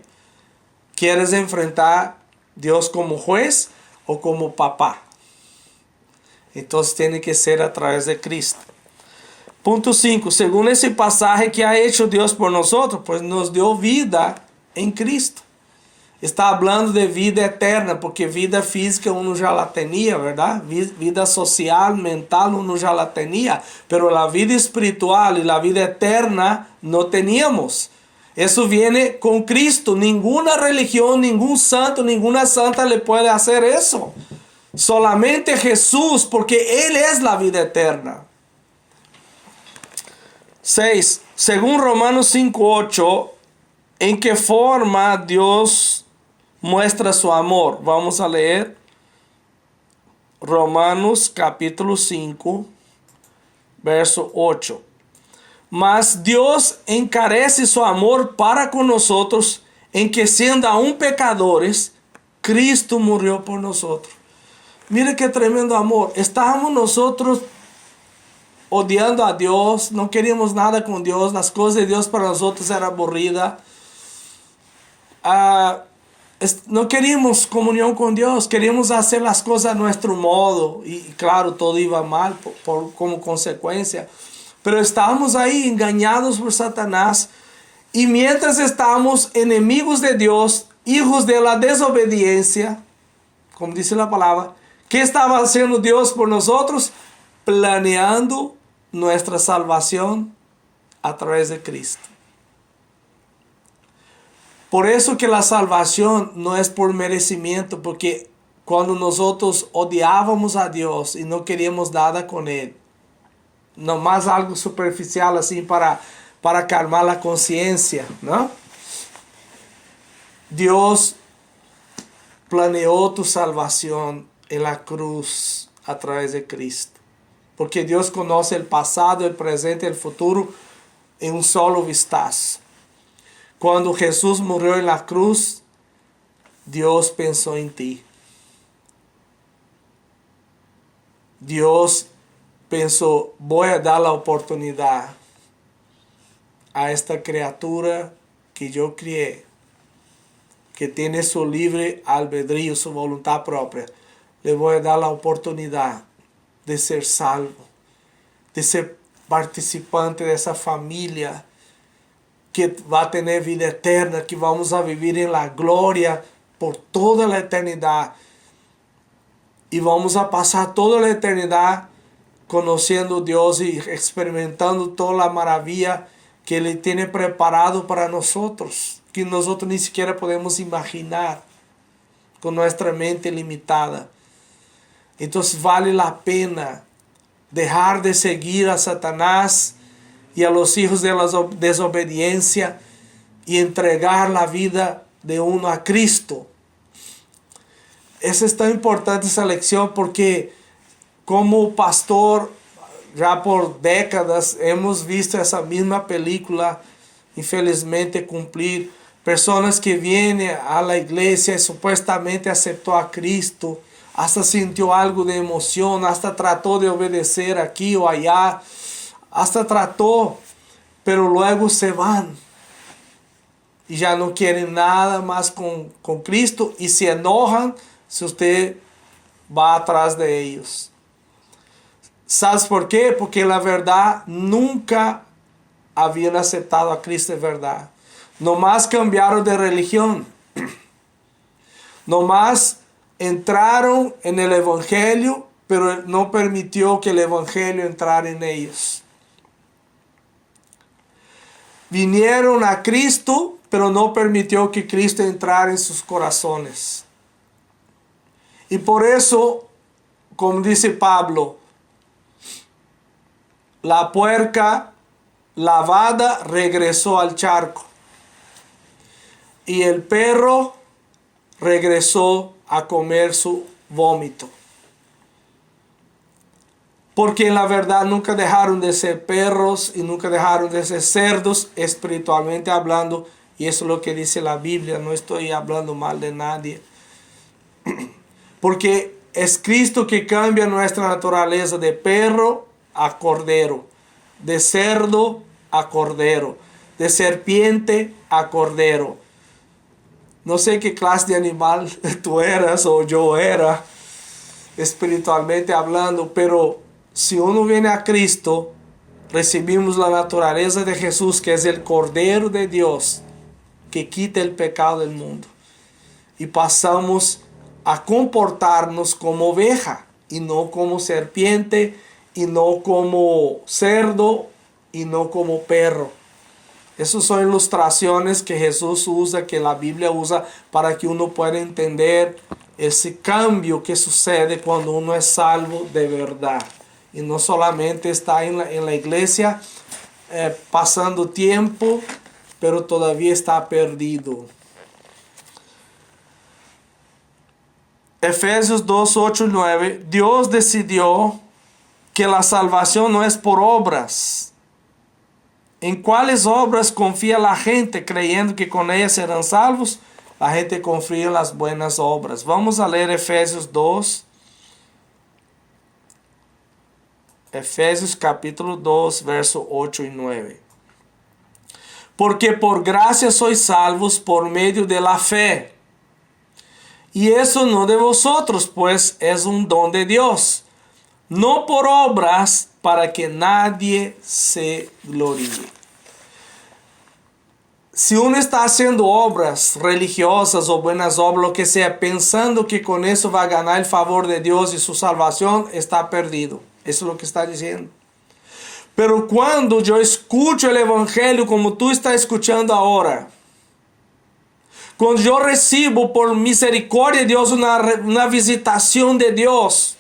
[SPEAKER 1] ¿Quieres enfrentar a Dios como juez o como papá? Entonces tiene que ser a través de Cristo. Punto 5. Según ese pasaje que ha hecho Dios por nosotros, pues nos dio vida en Cristo. está hablando de vida eterna, porque vida física uno ya la tenía, ¿verdad? Vida social, mental uno ya la tenía, pero la vida espiritual y la vida eterna no teníamos. Eso viene con Cristo. Ninguna religión, ningún santo, ninguna santa le puede hacer eso. Solamente Jesús, porque Él es la vida eterna. 6. Según Romanos 5:8, ¿en qué forma Dios muestra su amor? Vamos a leer Romanos capítulo 5, verso 8. Mas Dios encarece su amor para con nosotros en que siendo aún pecadores, Cristo murió por nosotros. Mire qué tremendo amor. Estábamos nosotros odiando a Dios, no queríamos nada con Dios, las cosas de Dios para nosotros eran aburridas. No queríamos comunión con Dios, queríamos hacer las cosas a nuestro modo y claro, todo iba mal como consecuencia. Pero estábamos ahí engañados por Satanás y mientras estábamos enemigos de Dios, hijos de la desobediencia, como dice la palabra, ¿qué estaba haciendo Dios por nosotros? Planeando nuestra salvación a través de Cristo. Por eso que la salvación no es por merecimiento, porque cuando nosotros odiábamos a Dios y no queríamos nada con Él, nomás algo superficial así para calmar la conciencia, ¿no? Dios planeó tu salvación en la cruz a través de Cristo. Porque Dios conoce el pasado, el presente y el futuro en un solo vistazo. Cuando Jesús murió en la cruz, Dios pensó en ti. Dios pensó, voy a dar la oportunidad a esta criatura que yo crié, que tiene su libre albedrío, su voluntad propia. Le voy a dar la oportunidad de ser salvo, de ser participante de esa familia que va a tener vida eterna, que vamos a vivir en la gloria por toda la eternidad. Y vamos a pasar toda la eternidad conociendo a Dios y experimentando toda la maravilla que Él tiene preparado para nosotros, que nosotros ni siquiera podemos imaginar con nuestra mente limitada. Entonces vale la pena dejar de seguir a Satanás y a los hijos de la desobediencia y entregar la vida de uno a Cristo. Es tan importante esa lección porque como pastor ya por décadas hemos visto esa misma película infelizmente cumplir. Personas que vienen a la iglesia y supuestamente aceptó a Cristo, hasta sintió algo de emoción, hasta trató de obedecer aquí o allá, hasta trató, pero luego se van y ya no quieren nada más con Cristo y se enojan si usted va atrás de ellos. ¿Sabes por qué? Porque la verdad nunca habían aceptado a Cristo de verdad. Nomás cambiaron de religión. Nomás entraron en el Evangelio, pero no permitió que el Evangelio entrara en ellos. Vinieron a Cristo, pero no permitió que Cristo entrara en sus corazones. Y por eso, como dice Pablo, la puerca lavada regresó al charco y el perro regresó a comer su vómito. Porque en la verdad nunca dejaron de ser perros y nunca dejaron de ser cerdos espiritualmente hablando. Y eso es lo que dice la Biblia. No estoy hablando mal de nadie. Porque es Cristo que cambia nuestra naturaleza de perro a cordero, de cerdo a cordero, de serpiente a cordero. No sé qué clase de animal tú eras o yo era, espiritualmente hablando, pero si uno viene a Cristo, recibimos la naturaleza de Jesús, que es el Cordero de Dios, que quita el pecado del mundo. y pasamos a comportarnos como oveja y no como serpiente y no como cerdo y no como perro. Esas son ilustraciones que Jesús usa, que la Biblia usa para que uno pueda entender ese cambio que sucede cuando uno es salvo de verdad. Y no solamente está en la iglesia pasando tiempo, pero todavía está perdido. Efesios 2, 8 y 9. Dios decidió que la salvación no es por obras. ¿En cuáles obras confía la gente creyendo que con ellas serán salvos? La gente confía en las buenas obras. Vamos a leer Efesios 2. Efesios capítulo 2, verso 8 y 9. Porque por gracia sois salvos por medio de la fe. Y eso no de vosotros, pues es un don de Dios. No por obras, para que nadie se gloríe. Si uno está haciendo obras religiosas o buenas obras, lo que sea, pensando que con eso va a ganar el favor de Dios y su salvación, está perdido. Eso es lo que está diciendo. Pero cuando yo escucho el Evangelio como tú estás escuchando ahora, cuando yo recibo por misericordia de Dios una visitación de Dios,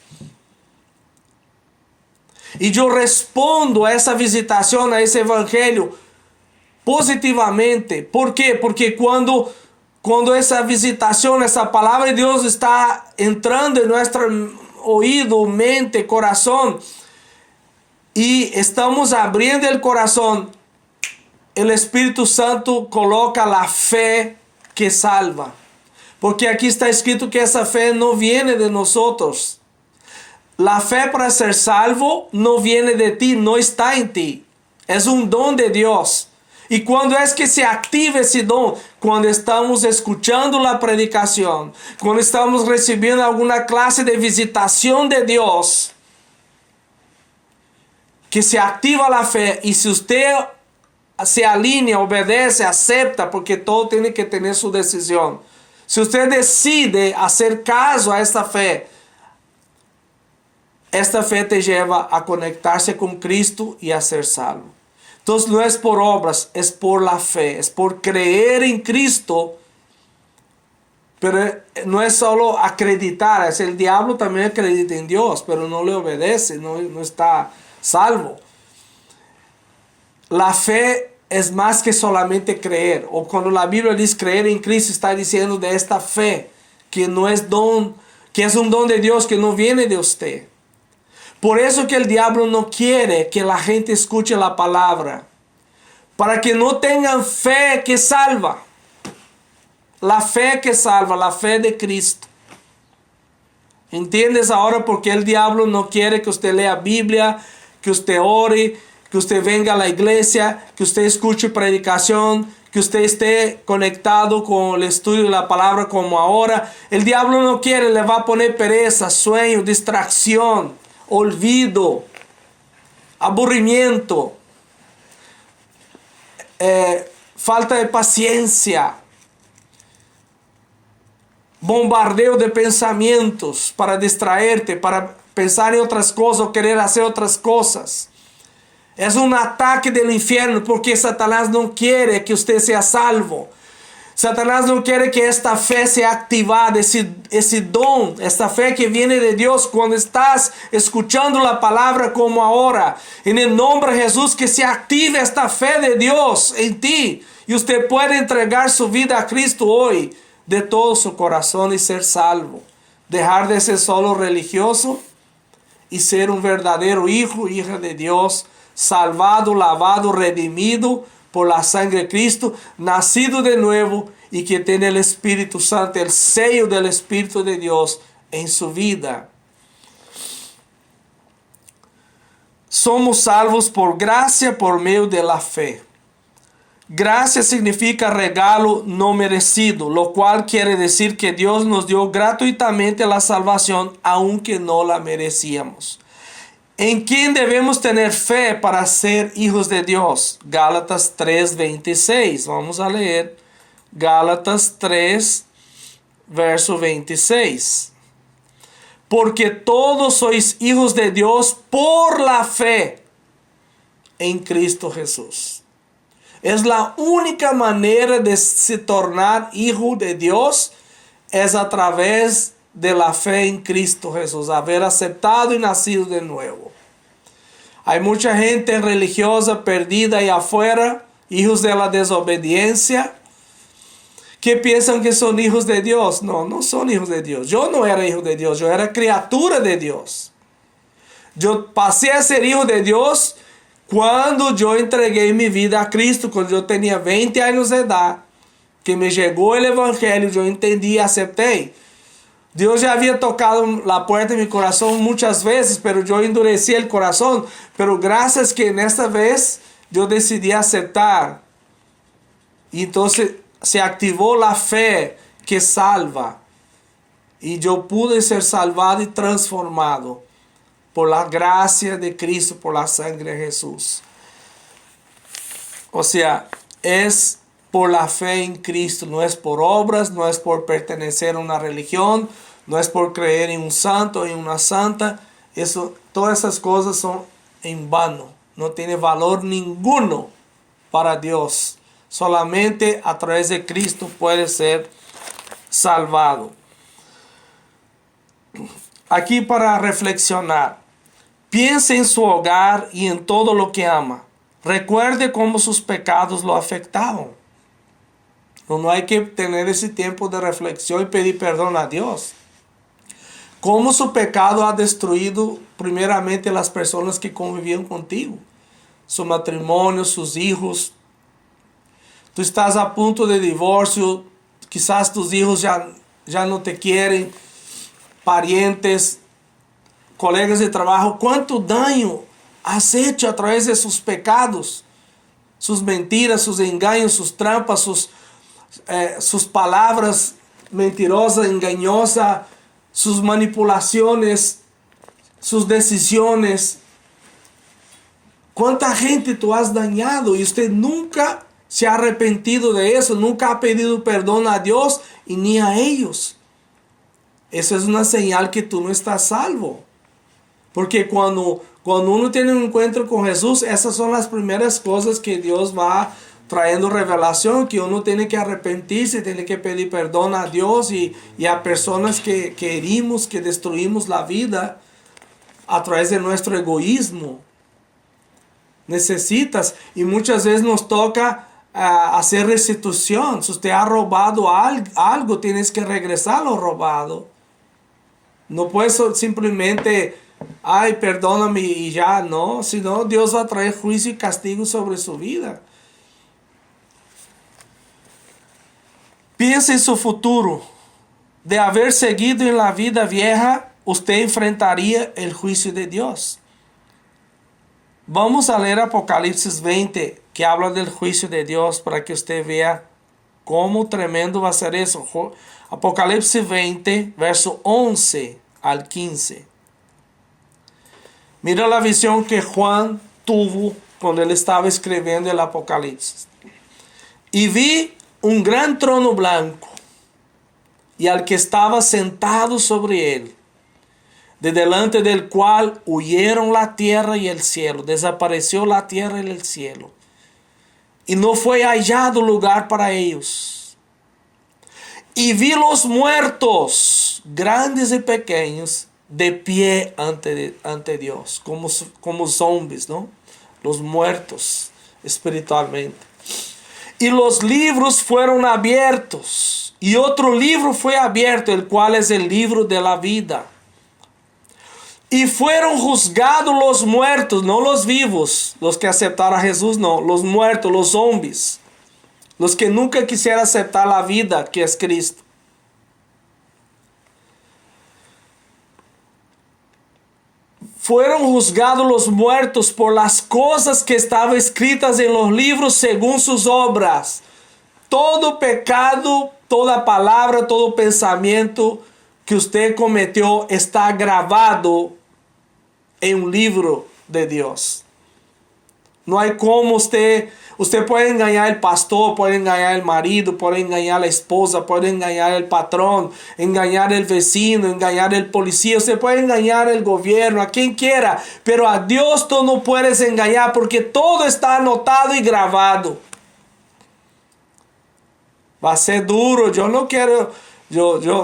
[SPEAKER 1] y yo respondo a esa visitación, a ese Evangelio, positivamente. ¿Por qué? Porque cuando esa visitación, esa palabra de Dios está entrando en nuestro oído, mente, corazón, y estamos abriendo el corazón, el Espíritu Santo coloca la fe que salva. Porque aquí está escrito que esa fe no viene de nosotros. La fe para ser salvo no viene de ti, no está en ti. Es un don de Dios. ¿Y cuando es que se activa ese don? Cuando estamos escuchando la predicación, cuando estamos recibiendo alguna clase de visitación de Dios, que se activa la fe. Y si usted se alinea, obedece, acepta, porque todo tiene que tener su decisión. Si usted decide hacer caso a esta fe te lleva a conectarse con Cristo y a ser salvo. Entonces no es por obras, es por la fe, es por creer en Cristo. Pero no es solo acreditar, es el diablo también acredita en Dios, pero no le obedece, no está salvo. La fe es más que solamente creer. O cuando la Biblia dice creer en Cristo, está diciendo de esta fe, que no es don, que es un don de Dios, que no viene de usted. Por eso que el diablo no quiere que la gente escuche la palabra, para que no tengan fe que salva. La fe que salva, la fe de Cristo. ¿Entiendes ahora por qué el diablo no quiere que usted lea Biblia, que usted ore, que usted venga a la iglesia, que usted escuche predicación, que usted esté conectado con el estudio de la palabra como ahora? El diablo no quiere, le va a poner pereza, sueño, distracción, olvido, aburrimiento, falta de paciencia, bombardeo de pensamientos para distraerte, para pensar en otras cosas o querer hacer otras cosas. Es un ataque del infierno, porque Satanás no quiere que usted sea salvo. Satanás no quiere que esta fe sea activada, ese don, esta fe que viene de Dios cuando estás escuchando la palabra como ahora. En el nombre de Jesús, que se active esta fe de Dios en ti. Y usted puede entregar su vida a Cristo hoy de todo su corazón y ser salvo. Dejar de ser solo religioso y ser un verdadero hijo, hija de Dios, salvado, lavado, redimido por la sangre de Cristo, nacido de nuevo y que tiene el Espíritu Santo, el sello del Espíritu de Dios en su vida. Somos salvos por gracia por medio de la fe. Gracia significa regalo no merecido, lo cual quiere decir que Dios nos dio gratuitamente la salvación aunque no la merecíamos. ¿En quién debemos tener fe para ser hijos de Dios? Gálatas 3:26. Vamos a leer Gálatas 3, verso 26. Porque todos sois hijos de Dios por la fe en Cristo Jesús. Es la única manera de se tornar hijo de Dios, es a través de la fe en Cristo Jesús, haber aceptado y nacido de nuevo. Hay mucha gente religiosa perdida ahí afuera, hijos de la desobediencia, que piensan que son hijos de Dios. No, no son hijos de Dios. Yo no era hijo de Dios, yo era criatura de Dios. Yo pasé a ser hijo de Dios cuando yo entregué mi vida a Cristo, cuando yo tenía 20 años de edad, que me llegó el Evangelio, yo entendí y acepté. Dios ya había tocado la puerta de mi corazón muchas veces, pero yo endurecí el corazón. Pero gracias que en esta vez yo decidí aceptar. Y entonces se activó la fe que salva. Y yo pude ser salvado y transformado por la gracia de Cristo, por la sangre de Jesús. O sea, es por la fe en Cristo, no es por obras, no es por pertenecer a una religión, no es por creer en un santo, en una santa. Todas esas cosas son en vano, no tiene valor ninguno para Dios. Solamente a través de Cristo puede ser salvado. Aquí para reflexionar. Piense en su hogar y en todo lo que ama. Recuerde cómo sus pecados lo afectaron. No hay que tener ese tiempo de reflexión y pedir perdón a Dios. Cómo su pecado ha destruido primeramente las personas que convivían contigo. Su matrimonio, sus hijos. Tú estás a punto de divorcio. Quizás tus hijos ya no te quieren. Parientes, colegas de trabajo. ¿Cuánto daño has hecho a través de sus pecados? Sus mentiras, sus engaños, sus trampas, sus palabras mentirosas, engañosas, sus manipulaciones, sus decisiones. ¿Cuánta gente tú has dañado y usted nunca se ha arrepentido de eso? Nunca ha pedido perdón a Dios y ni a ellos. Eso es una señal que tú no estás salvo. Porque cuando uno tiene un encuentro con Jesús, esas son las primeras cosas que Dios va trayendo revelación, que uno tiene que arrepentirse, tiene que pedir perdón a Dios y a personas que herimos, que destruimos la vida a través de nuestro egoísmo. Necesitas, y muchas veces nos toca hacer restitución. Si usted ha robado algo, tienes que regresar lo robado. No puedes simplemente, ay, perdóname y ya, no. Si no, Dios va a traer juicio y castigo sobre su vida. Piense en su futuro. De haber seguido en la vida vieja, usted enfrentaría el juicio de Dios. Vamos a leer Apocalipsis 20, que habla del juicio de Dios, para que usted vea cómo tremendo va a ser eso. Apocalipsis 20, verso 11 al 15. Mira la visión que Juan tuvo cuando él estaba escribiendo el Apocalipsis. Y vi un gran trono blanco, y al que estaba sentado sobre él, de delante del cual huyeron la tierra y el cielo. Desapareció la tierra y el cielo, y no fue hallado lugar para ellos. Y vi los muertos, grandes y pequeños, de pie ante Dios, como zombies, ¿no? Los muertos espiritualmente. Y los libros fueron abiertos, y otro libro fue abierto, el cual es el libro de la vida. Y fueron juzgados los muertos, no los vivos, los que aceptaron a Jesús, no, los muertos, los zombies, los que nunca quisieron aceptar la vida que es Cristo. Fueron juzgados los muertos por las cosas que estaban escritas en los libros según sus obras. Todo pecado, toda palabra, todo pensamiento que usted cometió está grabado en un libro de Dios. No hay como usted Usted puede engañar al pastor, puede engañar al marido, puede engañar a la esposa, puede engañar al patrón, engañar al vecino, engañar al policía. Usted puede engañar al gobierno, a quien quiera. Pero a Dios tú no puedes engañar porque todo está anotado y grabado. Va a ser duro. Yo no quiero,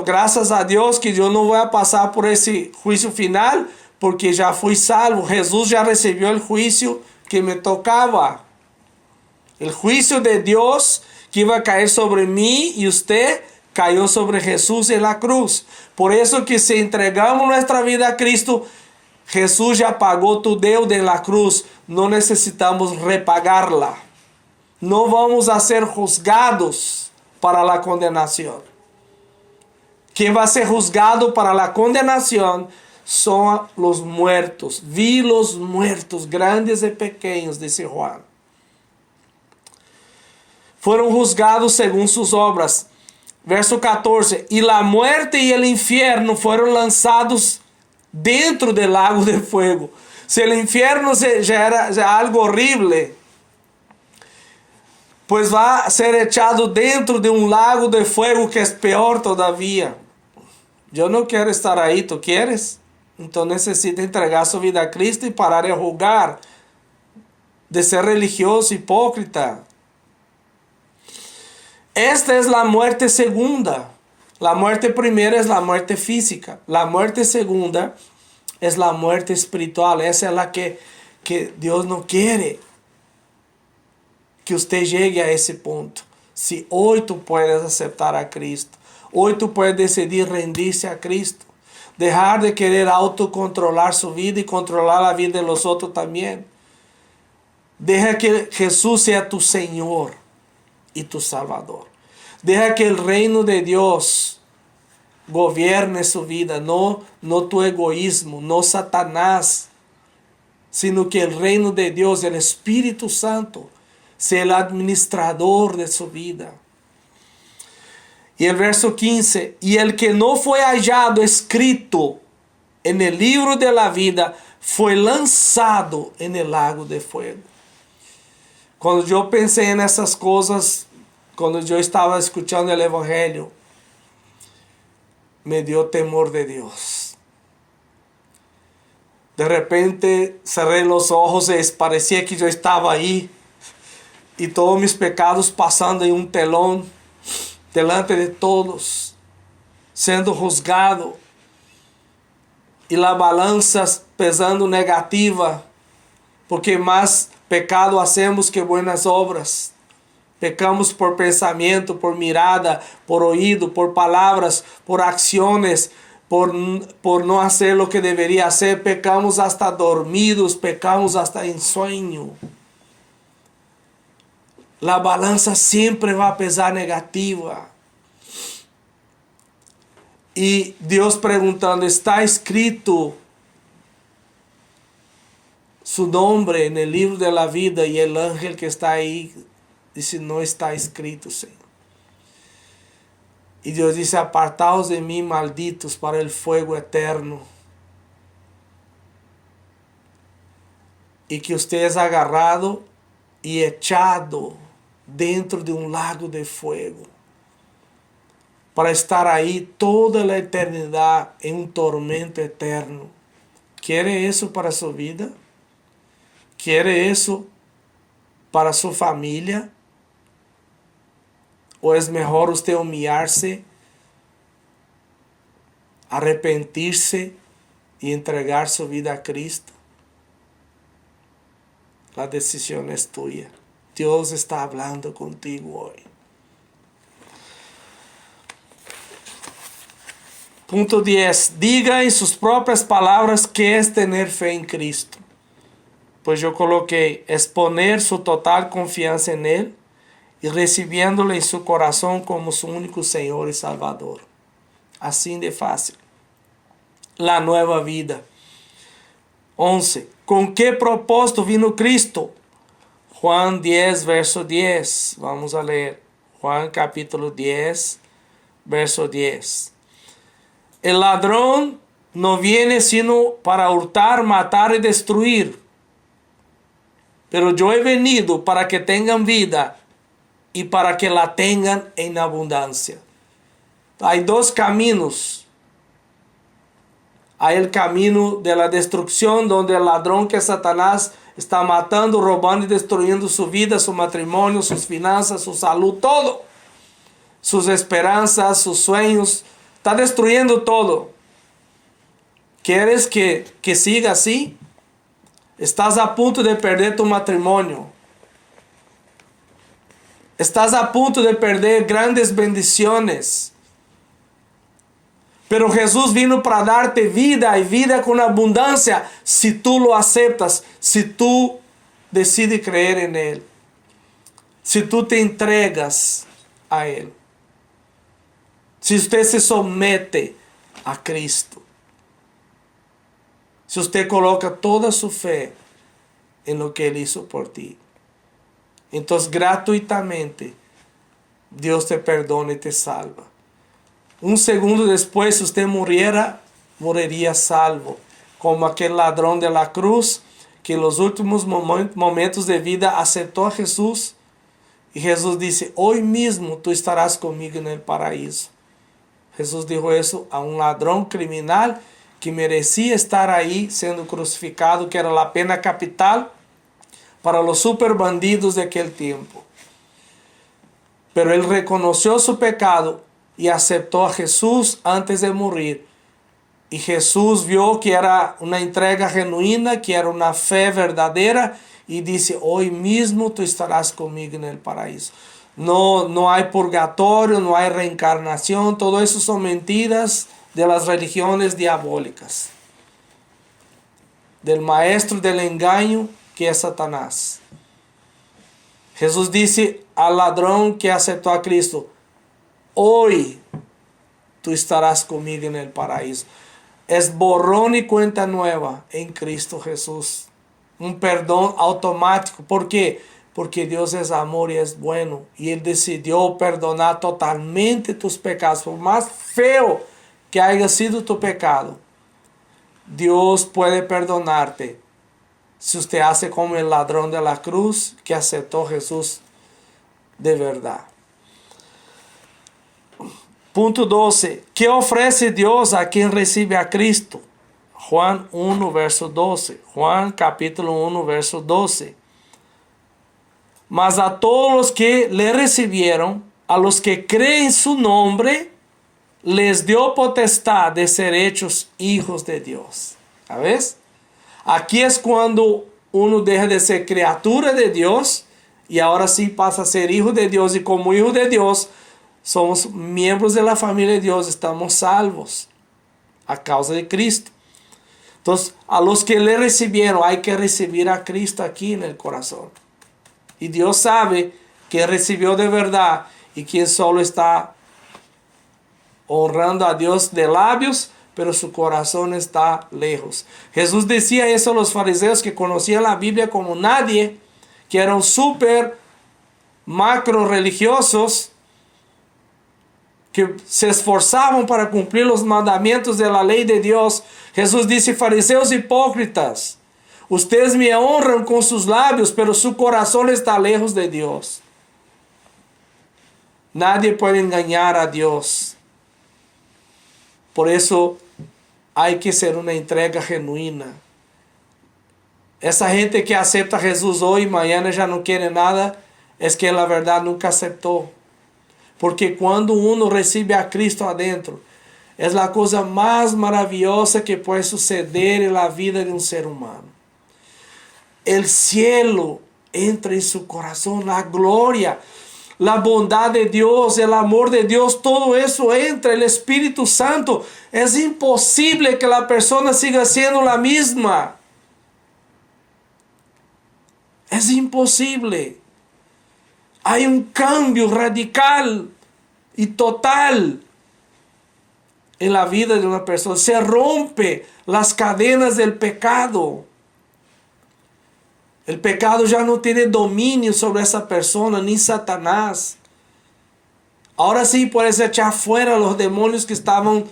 [SPEAKER 1] gracias a Dios que yo no voy a pasar por ese juicio final porque ya fui salvo. Jesús ya recibió el juicio que me tocaba. El juicio de Dios que iba a caer sobre mí y usted cayó sobre Jesús en la cruz. Por eso que si entregamos nuestra vida a Cristo, Jesús ya pagó tu deuda en la cruz. No necesitamos repagarla. No vamos a ser juzgados para la condenación. Quien va a ser juzgado para la condenación son los muertos. Vi los muertos, grandes y pequeños, dice Juan. Fueron juzgados según sus obras. Verso 14. Y la muerte y el infierno fueron lanzados dentro del lago de fuego. Si el infierno ya era algo horrible, pues va a ser echado dentro de un lago de fuego que es peor todavía. Yo no quiero estar ahí, ¿tú quieres? Entonces necesita entregar su vida a Cristo y parar de jugar, de ser religioso, hipócrita. Esta es la muerte segunda. La muerte primera es la muerte física. La muerte segunda es la muerte espiritual. Esa es la que Dios no quiere que usted llegue a ese punto. Si hoy tú puedes aceptar a Cristo, hoy tú puedes decidir rendirse a Cristo, dejar de querer autocontrolar su vida y controlar la vida de los otros también. Deja que Jesús sea tu Señor y tu Salvador. Deja que el reino de Dios gobierne su vida, no tu egoísmo, no Satanás, sino que el reino de Dios, el Espíritu Santo, sea el administrador de su vida. Y el verso 15, y el que no fue hallado escrito en el libro de la vida fue lanzado en el lago de fuego. Cuando yo pensé en esas cosas, cuando yo estaba escuchando el Evangelio, me dio temor de Dios. De repente cerré los ojos y parecía que yo estaba ahí y todos mis pecados pasando en un telón delante de todos, siendo juzgado, y la balanza pesando negativa, porque más pecado hacemos que buenas obras. Pecamos por pensamiento, por mirada, por oído, por palabras, por acciones, por no hacer lo que debería hacer. Pecamos hasta dormidos, pecamos hasta en sueño. La balanza siempre va a pesar negativa. Y Dios preguntando, ¿está escrito su nombre en el libro de la vida? Y el ángel que está ahí dice, no está escrito, Señor. Y Dios dice, apartaos de mí, malditos, para el fuego eterno. Y que usted es agarrado y echado dentro de un lago de fuego, para estar ahí toda la eternidad en un tormento eterno. ¿Quiere eso para su vida? ¿Quiere eso para su familia? ¿O es mejor usted humillarse, arrepentirse y entregar su vida a Cristo? La decisión es tuya. Dios está hablando contigo hoy. Punto 10. Diga en sus propias palabras qué es tener fe en Cristo. Pues yo coloqué, es poner su total confianza en Él y recibiéndole en su corazón como su único Señor y Salvador. Así de fácil. La nueva vida. 11. ¿Con qué propósito vino Cristo? Juan 10, verso 10. Vamos a leer. Juan capítulo 10, verso 10. El ladrón no viene sino para hurtar, matar y destruir. pero yo he venido para que tengan vida y para que la tengan en abundancia. Hay dos caminos. Hay el camino de la destrucción, donde el ladrón, que es Satanás, está matando, robando y destruyendo su vida, su matrimonio, sus finanzas, su salud, todo. Sus esperanzas, sus sueños. Está destruyendo todo. ¿Quieres que siga así? Estás a punto de perder tu matrimonio. Estás a punto de perder grandes bendiciones. Pero Jesús vino para darte vida y vida con abundancia si tú lo aceptas, si tú decides creer en Él, si tú te entregas a Él, si usted se somete a Cristo, si usted coloca toda su fe en lo que Él hizo por ti. Entonces gratuitamente Dios te perdona y te salva. Un segundo después, si usted muriera, moriría salvo. Como aquel ladrón de la cruz, que en los últimos momentos de vida aceptó a Jesús. Y Jesús dice, hoy mismo tú estarás conmigo en el paraíso. Jesús dijo eso a un ladrón criminal que merecía estar ahí siendo crucificado, que era la pena capital para los super bandidos de aquel tiempo. Pero él reconoció su pecado y aceptó a Jesús antes de morir. Y Jesús vio que era una entrega genuina, que era una fe verdadera, y dice, hoy mismo tú estarás conmigo en el paraíso. No hay purgatorio, no hay reencarnación, todo eso son mentiras de las religiones diabólicas, del maestro del engaño, que es Satanás. Jesús dice al ladrón que aceptó a Cristo, hoy tú estarás conmigo en el paraíso. Es borrón y cuenta nueva en Cristo Jesús. Un perdón automático. ¿Por qué? Porque Dios es amor y es bueno. Y Él decidió perdonar totalmente tus pecados. Por más feo que haya sido tu pecado, Dios puede perdonarte si usted hace como el ladrón de la cruz, que aceptó a Jesús de verdad. Punto 12. ¿Qué ofrece Dios a quien recibe a Cristo? Juan 1, verso 12. Juan capítulo 1, verso 12. Mas a todos los que le recibieron, a los que creen su nombre, les dio potestad de ser hechos hijos de Dios. ¿Sabes? Aquí es cuando uno deja de ser criatura de Dios y ahora sí pasa a ser hijo de Dios, y como hijo de Dios somos miembros de la familia de Dios, estamos salvos a causa de Cristo. Entonces, a los que le recibieron, hay que recibir a Cristo aquí en el corazón. Y Dios sabe que recibió de verdad y quien solo está honrando a Dios de labios, pero su corazón está lejos. Jesús decía eso a los fariseos, que conocían la Biblia como nadie, que eran súper macro religiosos, que se esforzaban para cumplir los mandamientos de la ley de Dios. Jesús dice, fariseos hipócritas, ustedes me honran con sus labios, pero su corazón está lejos de Dios. Nadie puede engañar a Dios. Por eso hay que ser una entrega genuina. Esa gente que acepta a Jesús hoy y mañana ya no quiere nada, es que la verdad nunca aceptó. Porque cuando uno recibe a Cristo adentro, es la cosa más maravillosa que puede suceder en la vida de un ser humano. El cielo entra en su corazón, la gloria, la bondad de Dios, el amor de Dios, todo eso entra, el Espíritu Santo. Es imposible que la persona siga siendo la misma. Es imposible. Hay un cambio radical y total en la vida de una persona. Se rompe las cadenas del pecado. El pecado ya no tiene dominio sobre esa persona, ni Satanás. Ahora sí puedes echar fuera los demonios que estaban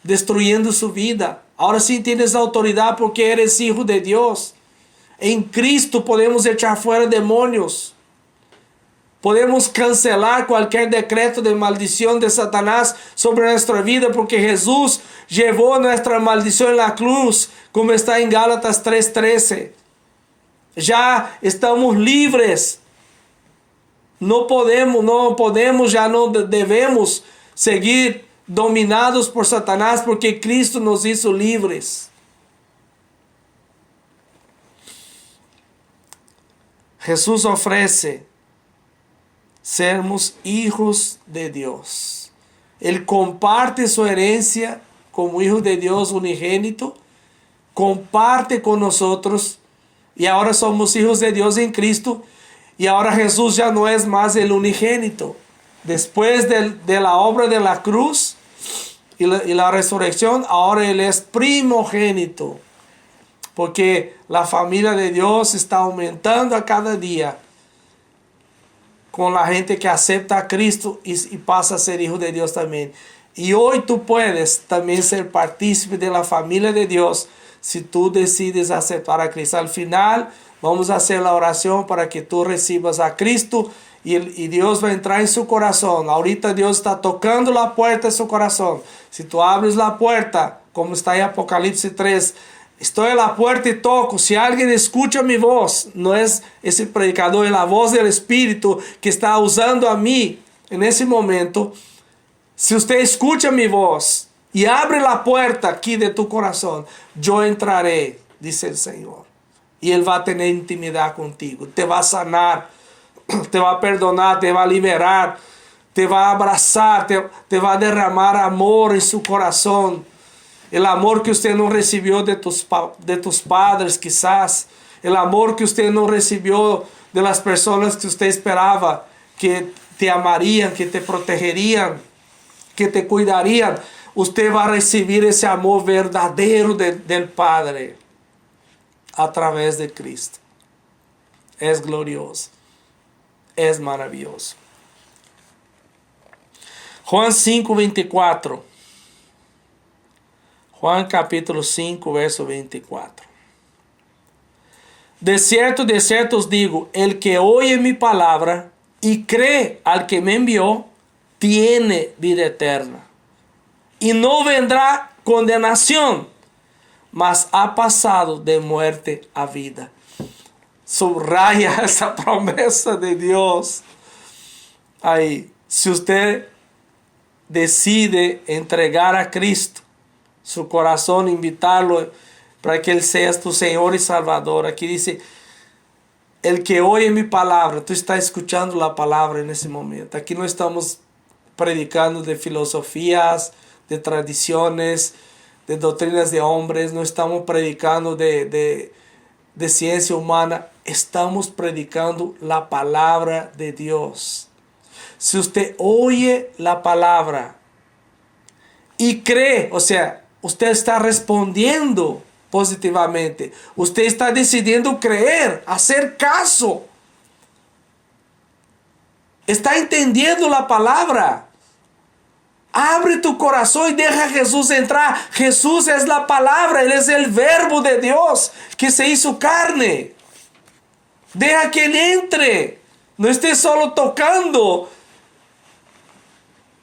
[SPEAKER 1] destruyendo su vida. Ahora sí tienes autoridad porque eres hijo de Dios. En Cristo podemos echar fuera demonios. Podemos cancelar cualquier decreto de maldición de Satanás sobre nuestra vida, porque Jesús llevó nuestra maldición en la cruz, como está en Gálatas 3:13. Ya estamos libres. No podemos, ya no debemos seguir dominados por Satanás, porque Cristo nos hizo libres. Jesús ofrece sermos hijos de Dios. Él comparte su herencia como hijo de Dios unigénito, comparte con nosotros, y ahora somos hijos de Dios en Cristo, y ahora Jesús ya no es más el unigénito. Después de la obra de la cruz y la resurrección, ahora Él es primogénito, porque la familia de Dios está aumentando a cada día con la gente que acepta a Cristo y pasa a ser hijo de Dios también. Y hoy tú puedes también ser partícipe de la familia de Dios si tú decides aceptar a Cristo. Al final vamos a hacer la oración para que tú recibas a Cristo y Dios va a entrar en su corazón. Ahorita Dios está tocando la puerta de su corazón. Si tú abres la puerta, como está en Apocalipsis 3, estoy a la puerta y toco. Si alguien escucha mi voz, no es ese predicador, es la voz del Espíritu que está usando a mí en ese momento. Si usted escucha mi voz y abre la puerta aquí de tu corazón, yo entraré, dice el Señor. Y Él va a tener intimidad contigo, te va a sanar, te va a perdonar, te va a liberar, te va a abrazar, te va a derramar amor en su corazón. El amor que usted no recibió de tus padres quizás. El amor que usted no recibió de las personas que usted esperaba que te amarían, que te protegerían, que te cuidarían. Usted va a recibir ese amor verdadero del Padre a través de Cristo. Es glorioso. Es maravilloso. Juan 5:24. Juan capítulo 5, verso 24. De cierto os digo, el que oye mi palabra y cree al que me envió, tiene vida eterna. Y no vendrá condenación, mas ha pasado de muerte a vida. Subraya esa promesa de Dios. Ahí, si usted decide entregar a Cristo su corazón, invitarlo para que Él sea tu Señor y Salvador. Aquí dice, el que oye mi palabra, tú estás escuchando la palabra en ese momento. Aquí no estamos predicando de filosofías, de tradiciones, de doctrinas de hombres, no estamos predicando de ciencia humana, estamos predicando la palabra de Dios. Si usted oye la palabra y cree, o sea, usted está respondiendo positivamente. Usted está decidiendo creer, hacer caso. Está entendiendo la palabra. Abre tu corazón y deja a Jesús entrar. Jesús es la palabra, Él es el verbo de Dios que se hizo carne. Deja que Él entre. No estés solo tocando.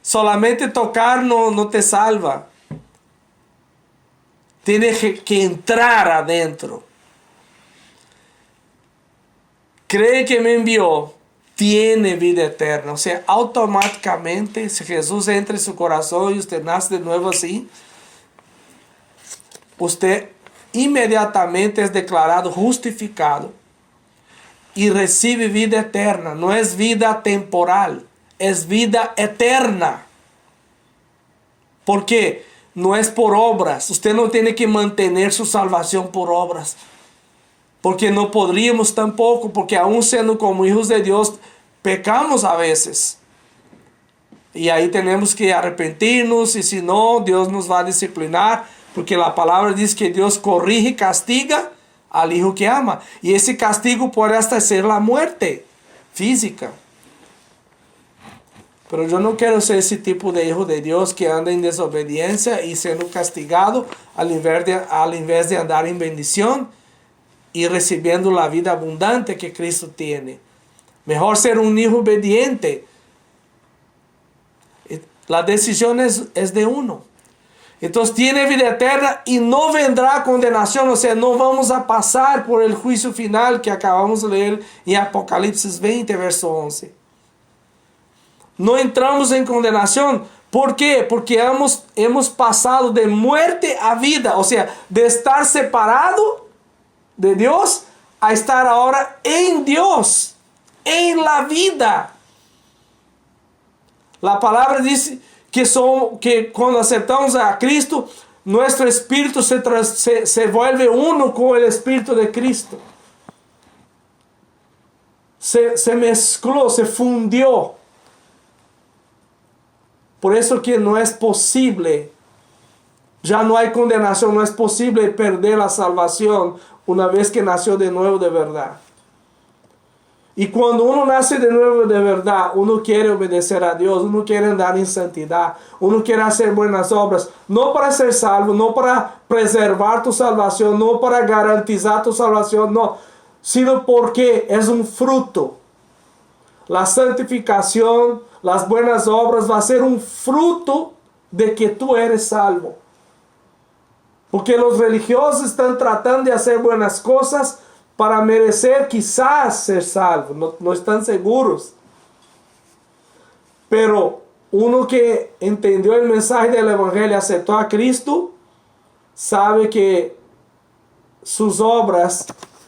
[SPEAKER 1] Solamente tocar no te salva. Tienes que entrar adentro. Cree que me envió, tiene vida eterna. O sea, automáticamente, si Jesús entra en su corazón y usted nace de nuevo así, usted inmediatamente es declarado justificado y recibe vida eterna. No es vida temporal, es vida eterna. ¿Por qué? No es por obras. Usted no tiene que mantener su salvación por obras. Porque no podríamos tampoco, porque aún siendo como hijos de Dios, pecamos a veces. Y ahí tenemos que arrepentirnos, y si no, Dios nos va a disciplinar, porque la palabra dice que Dios corrige y castiga al hijo que ama. Y ese castigo puede hasta ser la muerte física. Pero yo no quiero ser ese tipo de hijo de Dios que anda en desobediencia y siendo castigado al invés de andar en bendición. y recibiendo la vida abundante que Cristo tiene. Mejor ser un hijo obediente. La decisión es de uno. Entonces tiene vida eterna y no vendrá condenación. O sea, no vamos a pasar por el juicio final que acabamos de leer en Apocalipsis 20, verso 11. No entramos en condenación. ¿Por qué? Porque hemos pasado de muerte a vida. O sea, de estar separado de Dios a estar ahora en Dios, en la vida. La palabra dice que cuando aceptamos a Cristo, nuestro espíritu se vuelve uno con el espíritu de Cristo. Se mezcló, se fundió. Por eso que no es posible, ya no hay condenación, no es posible perder la salvación una vez que nació de nuevo de verdad. Y cuando uno nace de nuevo de verdad, uno quiere obedecer a Dios, uno quiere andar en santidad, uno quiere hacer buenas obras, no para ser salvo, no para preservar tu salvación, no para garantizar tu salvación, no, sino porque es un fruto. La santificación, las buenas obras va a ser un fruto de que tú eres salvo. Porque los religiosos están tratando de hacer buenas cosas para merecer quizás ser salvo, no están seguros. Pero uno que entendió el mensaje del Evangelio y aceptó a Cristo, sabe que sus obras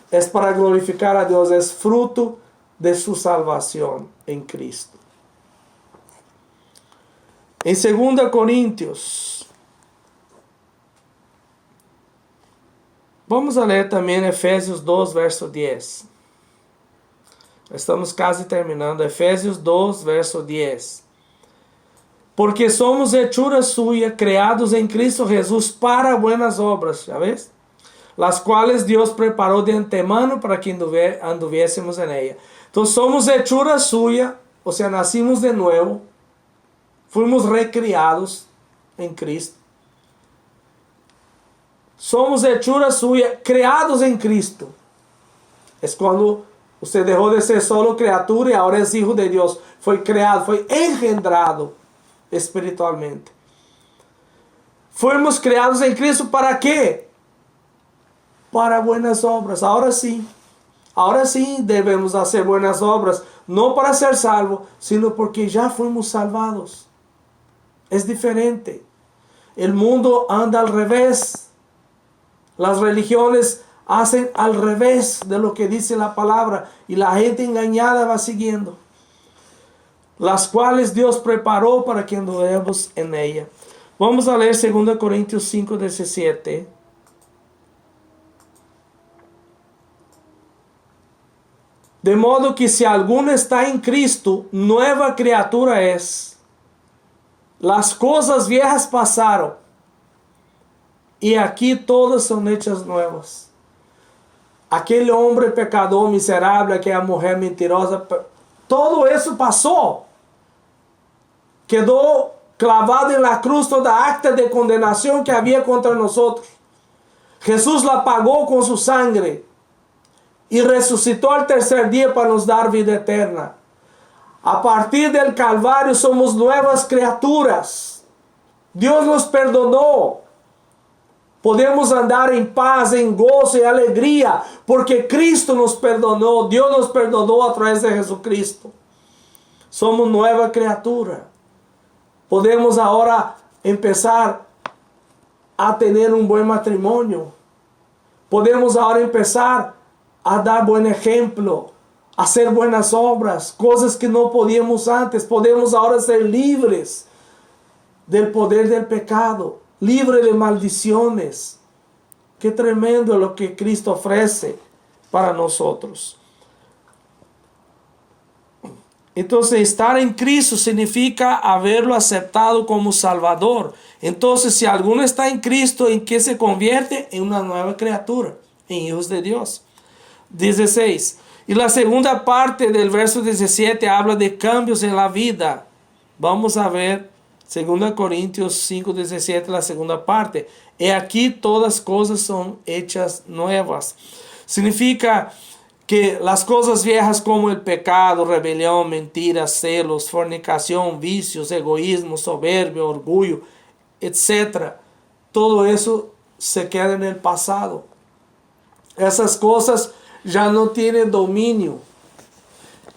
[SPEAKER 1] es para glorificar a Dios, es fruto de su salvación en Cristo. En 2 Corintios, vamos a leer también Efesios 2, verso 10. Estamos casi terminando. Efesios 2, verso 10. Porque somos hechura suya, creados en Cristo Jesús para buenas obras, ¿ya ves? Las cuales Dios preparó de antemano para que anduviésemos en ella. Entonces somos hechura suya, o sea, nacimos de nuevo, fuimos recriados en Cristo. Somos hechura suya, creados en Cristo. Es cuando usted dejó de ser solo criatura y ahora es hijo de Dios. Fue creado, fue engendrado espiritualmente. Fuimos creados en Cristo, ¿para qué? Para buenas obras. Ahora sí debemos hacer buenas obras. No para ser salvos, sino porque ya fuimos salvados. Es diferente. El mundo anda al revés. Las religiones hacen al revés de lo que dice la palabra y la gente engañada va siguiendo. Las cuales Dios preparó para que andemos en ella. Vamos a leer 2 Corintios 5, 17. De modo que si alguno está en Cristo, nueva criatura es. Las cosas viejas pasaron, y aquí todas son hechas nuevas. Aquel hombre pecador miserable, aquella mujer mentirosa, todo eso pasó. Quedó clavado en la cruz toda acta de condenación que había contra nosotros. Jesús la pagó con su sangre y resucitó al tercer día para nos dar vida eterna. A partir del Calvario somos nuevas criaturas. Dios nos perdonó. Podemos andar en paz, en gozo y alegría, porque Cristo nos perdonó. Dios nos perdonó a través de Jesucristo. Somos nueva criatura. Podemos ahora empezar a tener un buen matrimonio. Podemos ahora empezar a dar buen ejemplo, a hacer buenas obras, cosas que no podíamos antes. Podemos ahora ser libres del poder del pecado, libre de maldiciones. Qué tremendo lo que Cristo ofrece para nosotros. Entonces, estar en Cristo significa haberlo aceptado como Salvador. Entonces, si alguno está en Cristo, ¿en qué se convierte? En una nueva criatura, en hijos de Dios. 16. Y la segunda parte del verso 17 habla de cambios en la vida. Vamos a ver 2 Corintios 5, 17, la segunda parte. He aquí todas cosas son hechas nuevas. Significa que las cosas viejas como el pecado, rebelión, mentiras, celos, fornicación, vicios, egoísmo, soberbia, orgullo, etc. Todo eso se queda en el pasado. Esas cosas ya no tienen dominio.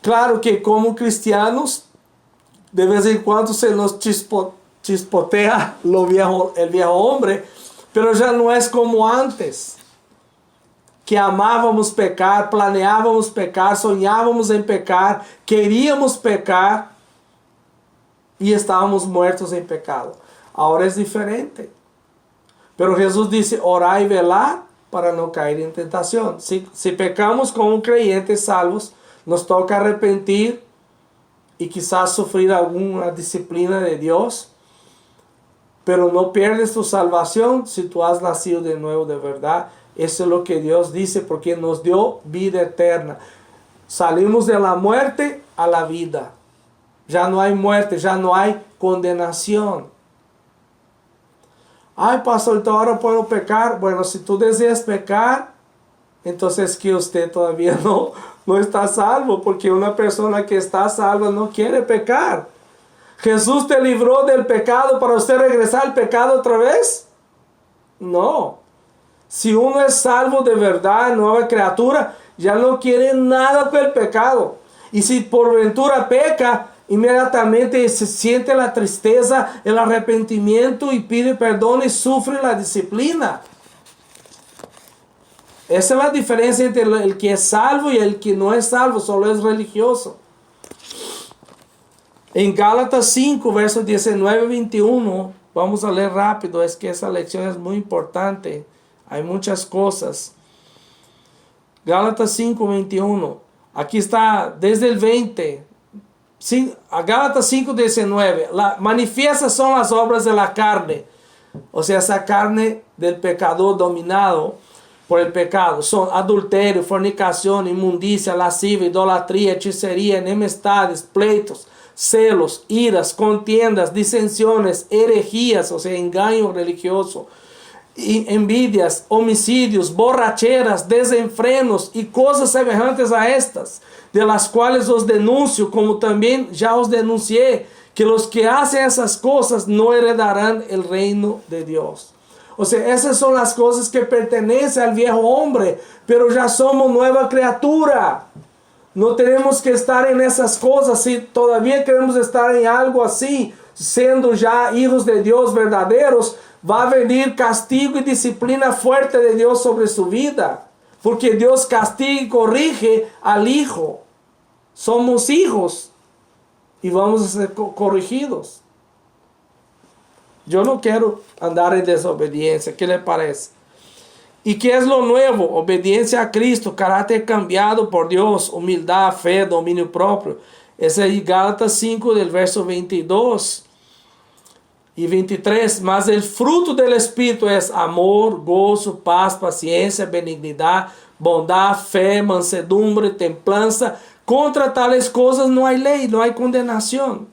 [SPEAKER 1] Claro que como cristianos, de vez en cuando se nos chispotea el viejo hombre, pero ya no es como antes, que amábamos pecar, planeábamos pecar, soñábamos en pecar, queríamos pecar y estábamos muertos en pecado. Ahora es diferente. Pero Jesús dice, orar y velar para no caer en tentación. Si pecamos como creyentes salvos, nos toca arrepentir y quizás sufrir alguna disciplina de Dios, pero no pierdes tu salvación si tú has nacido de nuevo de verdad. Eso es lo que Dios dice, porque nos dio vida eterna. Salimos de la muerte a la vida. Ya no hay muerte, ya no hay condenación. Ay, pastor, ahora puedo pecar. Bueno, si tú deseas pecar, entonces que usted todavía no está salvo, porque una persona que está salva no quiere pecar. ¿Jesús te libró del pecado para usted regresar al pecado otra vez? No. Si uno es salvo de verdad, nueva criatura, ya no quiere nada con el pecado. Y si por ventura peca, inmediatamente se siente la tristeza, el arrepentimiento y pide perdón y sufre la disciplina. Esa es la diferencia entre el que es salvo y el que no es salvo, solo es religioso. En Gálatas 5, versos 19 y 21, vamos a leer rápido, es que esa lección es muy importante. Hay muchas cosas. Gálatas 5, 21. Aquí está desde el 20. A Gálatas 5, 19. Manifiestas son las obras de la carne. O sea, esa carne del pecador dominado por el pecado. Son adulterio, fornicación, inmundicia, lascivia, idolatría, hechicería, enemistades, pleitos, celos, iras, contiendas, disensiones, herejías, o sea, engaño religioso, envidias, homicidios, borracheras, desenfrenos y cosas semejantes a estas, de las cuales os denuncio, como también ya os denuncié, que los que hacen esas cosas no heredarán el reino de Dios. O sea, esas son las cosas que pertenecen al viejo hombre, pero ya somos nueva criatura. No tenemos que estar en esas cosas. Si todavía queremos estar en algo así, siendo ya hijos de Dios verdaderos, va a venir castigo y disciplina fuerte de Dios sobre su vida. Porque Dios castiga y corrige al hijo. Somos hijos y vamos a ser corregidos. Yo no quiero andar en desobediencia. ¿Qué le parece? ¿Y qué es lo nuevo? Obediencia a Cristo, carácter cambiado por Dios, humildad, fe, dominio propio. Es en Gálatas 5 del verso 22 y 23. Mas el fruto del Espíritu es amor, gozo, paz, paciencia, benignidad, bondad, fe, mansedumbre, templanza. Contra tales cosas no hay ley, no hay condenación.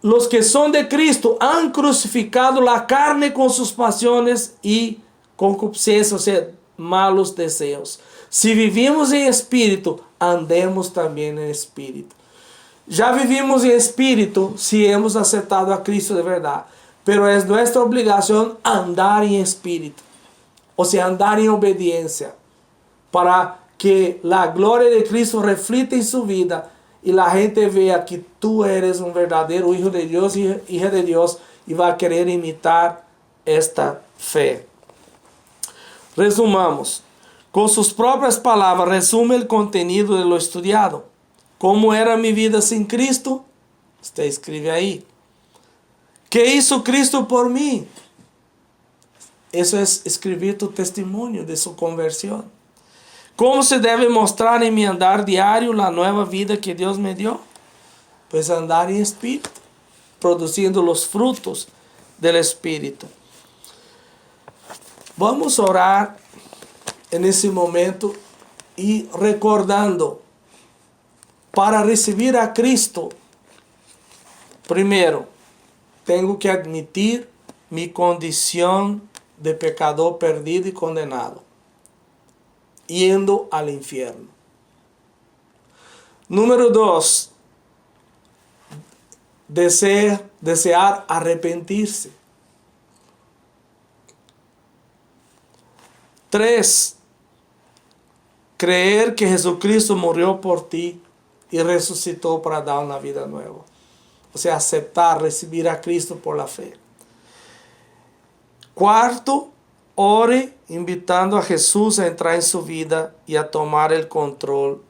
[SPEAKER 1] Los que son de Cristo han crucificado la carne con sus pasiones y concupiscencia, o sea, malos deseos. Si vivimos en espíritu, andemos también en espíritu. Ya vivimos en espíritu si hemos aceptado a Cristo de verdad, pero es nuestra obligación andar en espíritu, o sea, andar en obediencia, para que la gloria de Cristo reflite en su vida y la gente vea que tú eres un verdadero hijo de Dios, hija de Dios, y va a querer imitar esta fe. Resumamos. Con sus propias palabras resume el contenido de lo estudiado. ¿Cómo era mi vida sin Cristo? Usted escribe ahí. ¿Qué hizo Cristo por mí? Eso es escribir tu testimonio de su conversión. ¿Cómo se debe mostrar en mi andar diario la nueva vida que Dios me dio? Pues andar en espíritu, produciendo los frutos del espíritu. Vamos a orar en ese momento y recordando, para recibir a Cristo, primero, tengo que admitir mi condición de pecador perdido y condenado. yendo al infierno. Número 2, desear arrepentirse. 3, creer que Jesucristo murió por ti y resucitó para dar una vida nueva. O sea, aceptar, recibir a Cristo por la fe. 4, ore invitando a Jesús a entrar en su vida y a tomar el control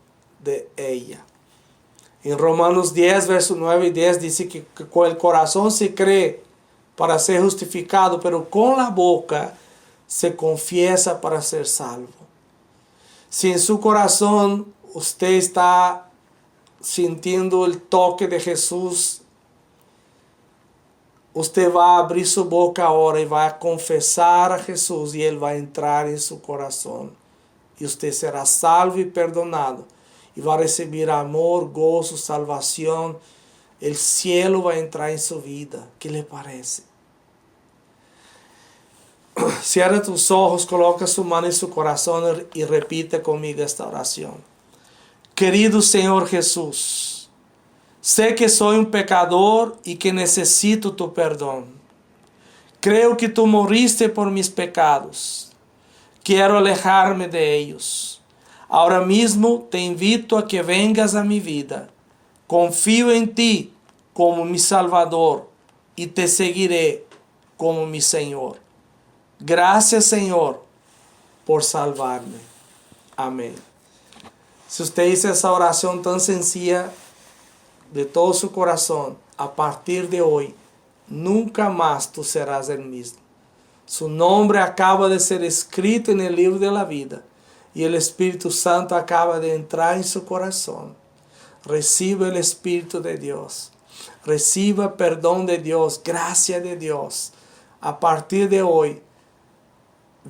[SPEAKER 1] de ella. En Romanos 10, versos 9 y 10 dice que con el corazón se cree para ser justificado, pero con la boca se confiesa para ser salvo. Si en su corazón usted está sintiendo el toque de Jesús, usted va a abrir su boca ahora y va a confesar a Jesús y Él va a entrar en su corazón. Y usted será salvo y perdonado. Y va a recibir amor, gozo, salvación. El cielo va a entrar en su vida. ¿Qué le parece? Cierra tus ojos, coloca su mano en su corazón y repite conmigo esta oración. Querido Señor Jesús, sé que soy un pecador y que necesito tu perdón. Creo que tú moriste por mis pecados. Quiero alejarme de ellos. Ahora mismo te invito a que vengas a mi vida. Confío en ti como mi Salvador y te seguiré como mi Señor. Gracias, Señor, por salvarme. Amén. Si usted hizo esa oración tan sencilla de todo su corazón, a partir de hoy, nunca más tú serás el mismo. Su nombre acaba de ser escrito en el libro de la vida y el Espíritu Santo acaba de entrar en su corazón. Reciba el Espíritu de Dios. Reciba perdón de Dios, gracia de Dios. A partir de hoy,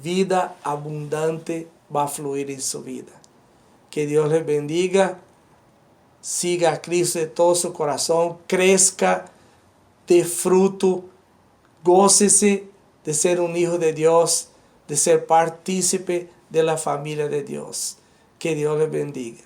[SPEAKER 1] vida abundante va a fluir en su vida. Que Dios les bendiga. Siga a Cristo de todo su corazón. Crezca de fruto. Gócese de ser un hijo de Dios, de ser partícipe de la familia de Dios. Que Dios les bendiga.